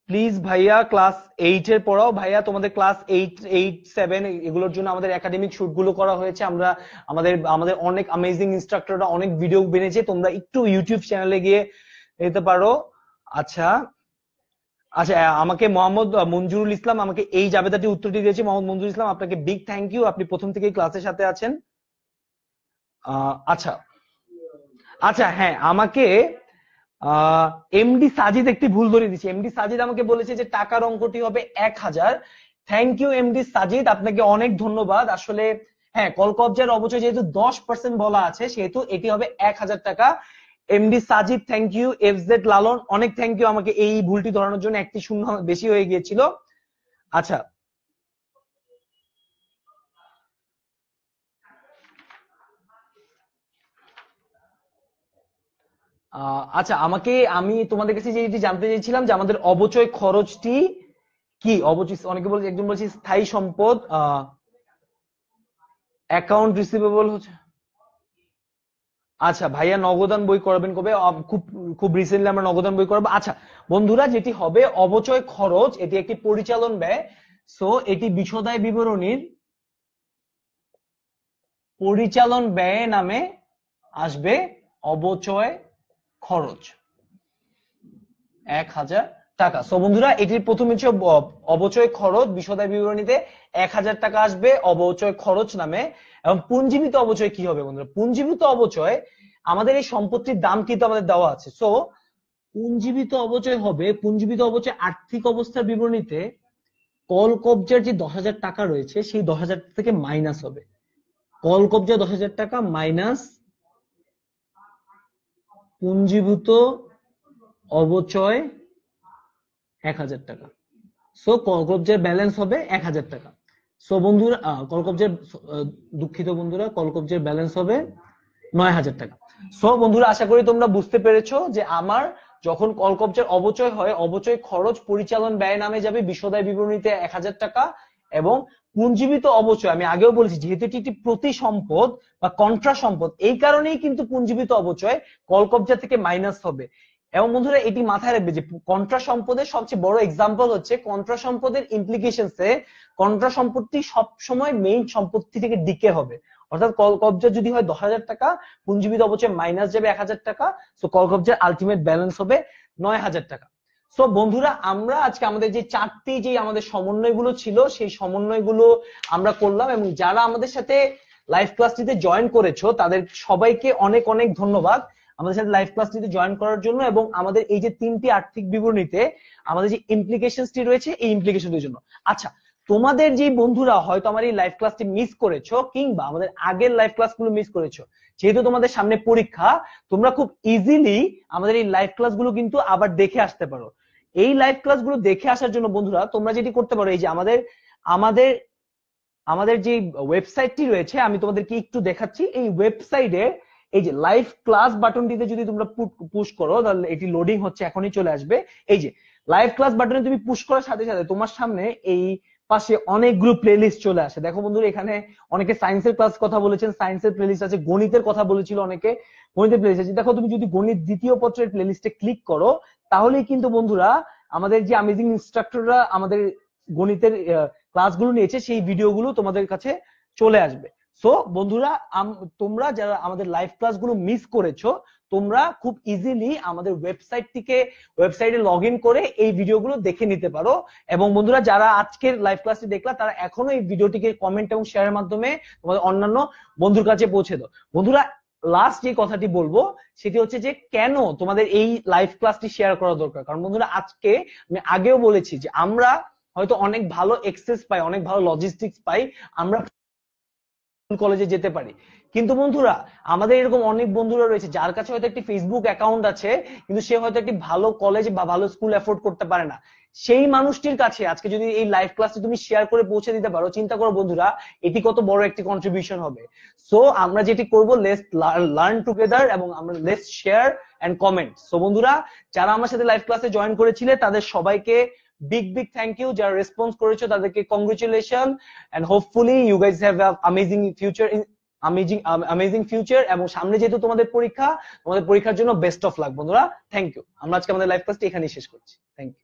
প্লিজ ভাইয়া ক্লাস 8 এর পড়াও। ভাইয়া তোমাদের ক্লাস 8, 7 এগুলোর জন্য আমাদের একাডেমিক শুট গুলো করা হয়েছে। আমাদের অনেক অ্যামেজিং ইনস্ট্রাক্টররা অনেক ভিডিও বেনিয়েছে, তোমরা একটু ইউটিউব চ্যানেলে গিয়ে যেতে পারো। আচ্ছা আচ্ছা, আমাকে মোহাম্মদ মঞ্জুরুল ইসলাম আমাকে এই জাবেদাটি উত্তরটি দিয়েছে। মোহাম্মদ মঞ্জুরুল ইসলাম, আপনাকে বিগ থ্যাংক ইউ, আপনি প্রথম থেকেই ক্লাসের সাথে আছেন। আচ্ছা আচ্ছা, হ্যাঁ আমাকে এমডি সাজিদ একটি ভুল ধরে দিচ্ছে। এমডি সাজিদ আমাকে বলেছে যে টাকার অঙ্কটি হবে 1000। থ্যাংক ইউ এমডি সাজিদ, আপনাকে অনেক ধন্যবাদ। আসলে হ্যাঁ, কলকবজার অবচয় যেহেতু 10% বলা আছে সেহেতু এটি হবে 1000 টাকা। MD Sajid thank you. FZ Lalon অনেক থ্যাংক ইউ আমাকে এই ভুলটি ধরানোর জন্য, একটি শূন্য বেশি হয়ে গিয়েছিল। আচ্ছা আচ্ছা, আমি তোমাদের কাছে যেটি জানতে চাইছিলাম যে আমাদের অবচয় খরচটি কি। অবচয় অনেকে বলছে, একজন বলছে স্থায়ী সম্পদ, অ্যাকাউন্ট রিসিভেবল হচ্ছে। আচ্ছা ভাইয়া নগদান বই করাবেন কবে? খুব খুব রিসেন্টলি আমরা নগদান বই করাবো। আচ্ছা বন্ধুরা, যেটি হবে অবচয় খরচ এটি একটি পরিচালন ব্যয়। সো এটি বিশদায় বিবরণীর পরিচালন ব্যয় নামে আসবে অবচয় খরচ 1000 টাকা। সো বন্ধুরা এটির প্রথম হচ্ছে অবচয় খরচ, বিশদায় বিবরণীতে 1000 টাকা আসবে অবচয় খরচ নামে। এবং পুঞ্জীভূত অবচয় কি হবে বন্ধুরা? পুঞ্জীভূত অবচয় আমাদের এই সম্পত্তির দাম কিন্তু আমাদের দেওয়া আছে। সো পুঞ্জীভূত অবচয় হবে, পুঞ্জীভূত অবচয় আর্থিক অবস্থার বিবরণীতে কলকবজার যে 10,000 টাকা রয়েছে সেই 10,000 থেকে মাইনাস হবে। কলকবজা 10,000 টাকা মাইনাস পুঞ্জীভূত অবচয় 1000 টাকা। সো কলকবজার ব্যালেন্স হবে 1000 টাকা। সো বন্ধুরা দুঃখিত বন্ধুরা, কলকবজার ব্যালেন্স হবে 9,000 টাকা। সো বন্ধুরা আশা করি তোমরা বুঝতে পেরেছো যে আমার যখন কলকবজার অবচয় হয় অবচয় খরচ পরিচালন ব্যয় নামে যাবে বিশদায় বিবরণীতে 1000 টাকা, এবং পুঞ্জীভূত অবচয় আমি আগেও বলেছি যেহেতু এটি একটি প্রতি সম্পদ বা কন্ট্রা সম্পদ, এই কারণেই কিন্তু পুঞ্জীভূত অবচয় কলকবজা থেকে মাইনাস হবে। এবং বন্ধুরা এটি মাথায় রাখবে যে কন্ট্রা সম্পদের সবচেয়ে বড় এক্সাম্পল হচ্ছে কন্ট্রা সম্পদের ইমপ্লিকেশনসে কন্ট্রা সম্পত্তি সবসময় মেইন সম্পত্তি থেকে ডিকে হবে। অর্থাৎ কলকবজা যদি হয় 10,000 টাকা, পুঞ্জীভূত অবচয় মাইনাস যাবে 1000 টাকা। সো কলকবজার আলটিমেট ব্যালেন্স হবে 9,000 টাকা। সো বন্ধুরা আমরা আজকে আমাদের যে চারটি যে আমাদের সমন্বয়গুলো ছিল সেই সমন্বয়গুলো আমরা করলাম, এবং যারা আমাদের সাথে লাইভ ক্লাসটিতে জয়েন করেছো তাদের সবাইকে অনেক অনেক ধন্যবাদ। আমাদের সাথে লাইভ ক্লাসটিতে জয়েন করার জন্য এবং আমাদের এই যে 3টি আর্থিক বিবরণীতে আমাদের যে ইমপ্লিকেশনসটি রয়েছে এই ইমপ্লিকেশনটির জন্য। আচ্ছা, তোমাদের যে বন্ধুরা হয়তো আমার এই লাইভ ক্লাসটি মিস করেছো কিংবা আমাদের আগের লাইভ ক্লাসগুলো মিস করেছো, যেহেতু তোমাদের সামনে পরীক্ষা, তোমরা খুব ইজিলি আমাদের এই লাইভ ক্লাসগুলো কিন্তু আবার দেখে আসতে পারো। এই লাইভ ক্লাসগুলো দেখে আসার জন্য বন্ধুরা তোমরা যেটি করতে পারো, এই যে আমাদের আমাদের আমাদের যে ওয়েবসাইটটি রয়েছে আমি তোমাদেরকে একটু দেখাচ্ছি। এই ওয়েবসাইটে এই যে লাইভ ক্লাস বাটনটিতে যদি তোমরা পুশ করো তাহলে এটি লোডিং হচ্ছে, এখনই চলে আসবে। এই যে লাইভ ক্লাস বাটনে তুমি পুশ করার সাথে সাথে তোমার সামনে এই পাশে অনেকগুলো প্লেলিস্ট চলে আসে। দেখো বন্ধুরা, এখানে অনেকে সায়েন্সের ক্লাস কথা বলেছেন, সায়েন্সের প্লেলিস্ট আছে, গণিতের কথা বলেছিল অনেকে, গণিতের প্লেলিস্ট আছে। দেখো তুমি যদি গণিত দ্বিতীয় পত্রের প্লেলিস্টে ক্লিক করো তাহলেই কিন্তু বন্ধুরা আমাদের যে অ্যামেজিং ইনস্ট্রাক্টররা আমাদের গণিতের ক্লাসগুলো নিয়েছে সেই ভিডিওগুলো তোমাদের কাছে চলে আসবে। সো বন্ধুরা, তোমরা যারা আমাদের লাইভ ক্লাসগুলো মিস করেছো তোমরা খুব ইজিলি আমাদের ওয়েবসাইটে লগ ইন করে এই ভিডিওগুলো দেখে নিতে পারো। এবং বন্ধুরা, যারা আজকের লাইভ ক্লাসটি দেখলা তারা এখনো এই ভিডিওটিকে কমেন্ট এবং শেয়ারের মাধ্যমে তোমাদের অন্যান্য বন্ধুর কাছে পৌঁছে দাও। বন্ধুরা, লাস্ট যে কথাটি বলবো সেটি হচ্ছে যে কেন তোমাদের এই লাইভ ক্লাসটি শেয়ার করা দরকার। কারণ বন্ধুরা, আজকে আমি আগেও বলেছি যে আমরা হয়তো অনেক ভালো এক্সেস পাই, অনেক ভালো লজিস্টিক্স পাই, আমরা কলেজে যেতে পারি, কিন্তু বন্ধুরা আমাদের এরকম অনেক বন্ধুরা রয়েছে যার কাছে হয়তো একটি ফেসবুক অ্যাকাউন্ট আছে কিন্তু সে হয়তো একটি ভালো কলেজ বা ভালো স্কুল এফোর্ড করতে পারে না। সেই মানুষটির কাছে আজকে যদি এই লাইভ ক্লাসটি তুমি শেয়ার করে পৌঁছে দিতে পারো, চিন্তা করো বন্ধুরা এটি কত বড় একটি কন্ট্রিবিউশন হবে। সো আমরা যেটি করব, লেটস লার্ন টুগেদার এবং আমরা let's share and comment. So বন্ধুরা, যারা আমার সাথে লাইভ ক্লাসে জয়েন করেছিলে তাদের সবাইকে বিগ থ্যাংক ইউ। যারা রেসপন্স করেছো তাদেরকে congratulation and hopefully you guys have amazing future এবং সামনে যেহেতু তোমাদের পরীক্ষার জন্য বেস্ট অফ লাক বন্ধুরা। Thank you. আমরা আজকে আমাদের লাইভ ক্লাসটি এখানেই শেষ করছি। Thank you.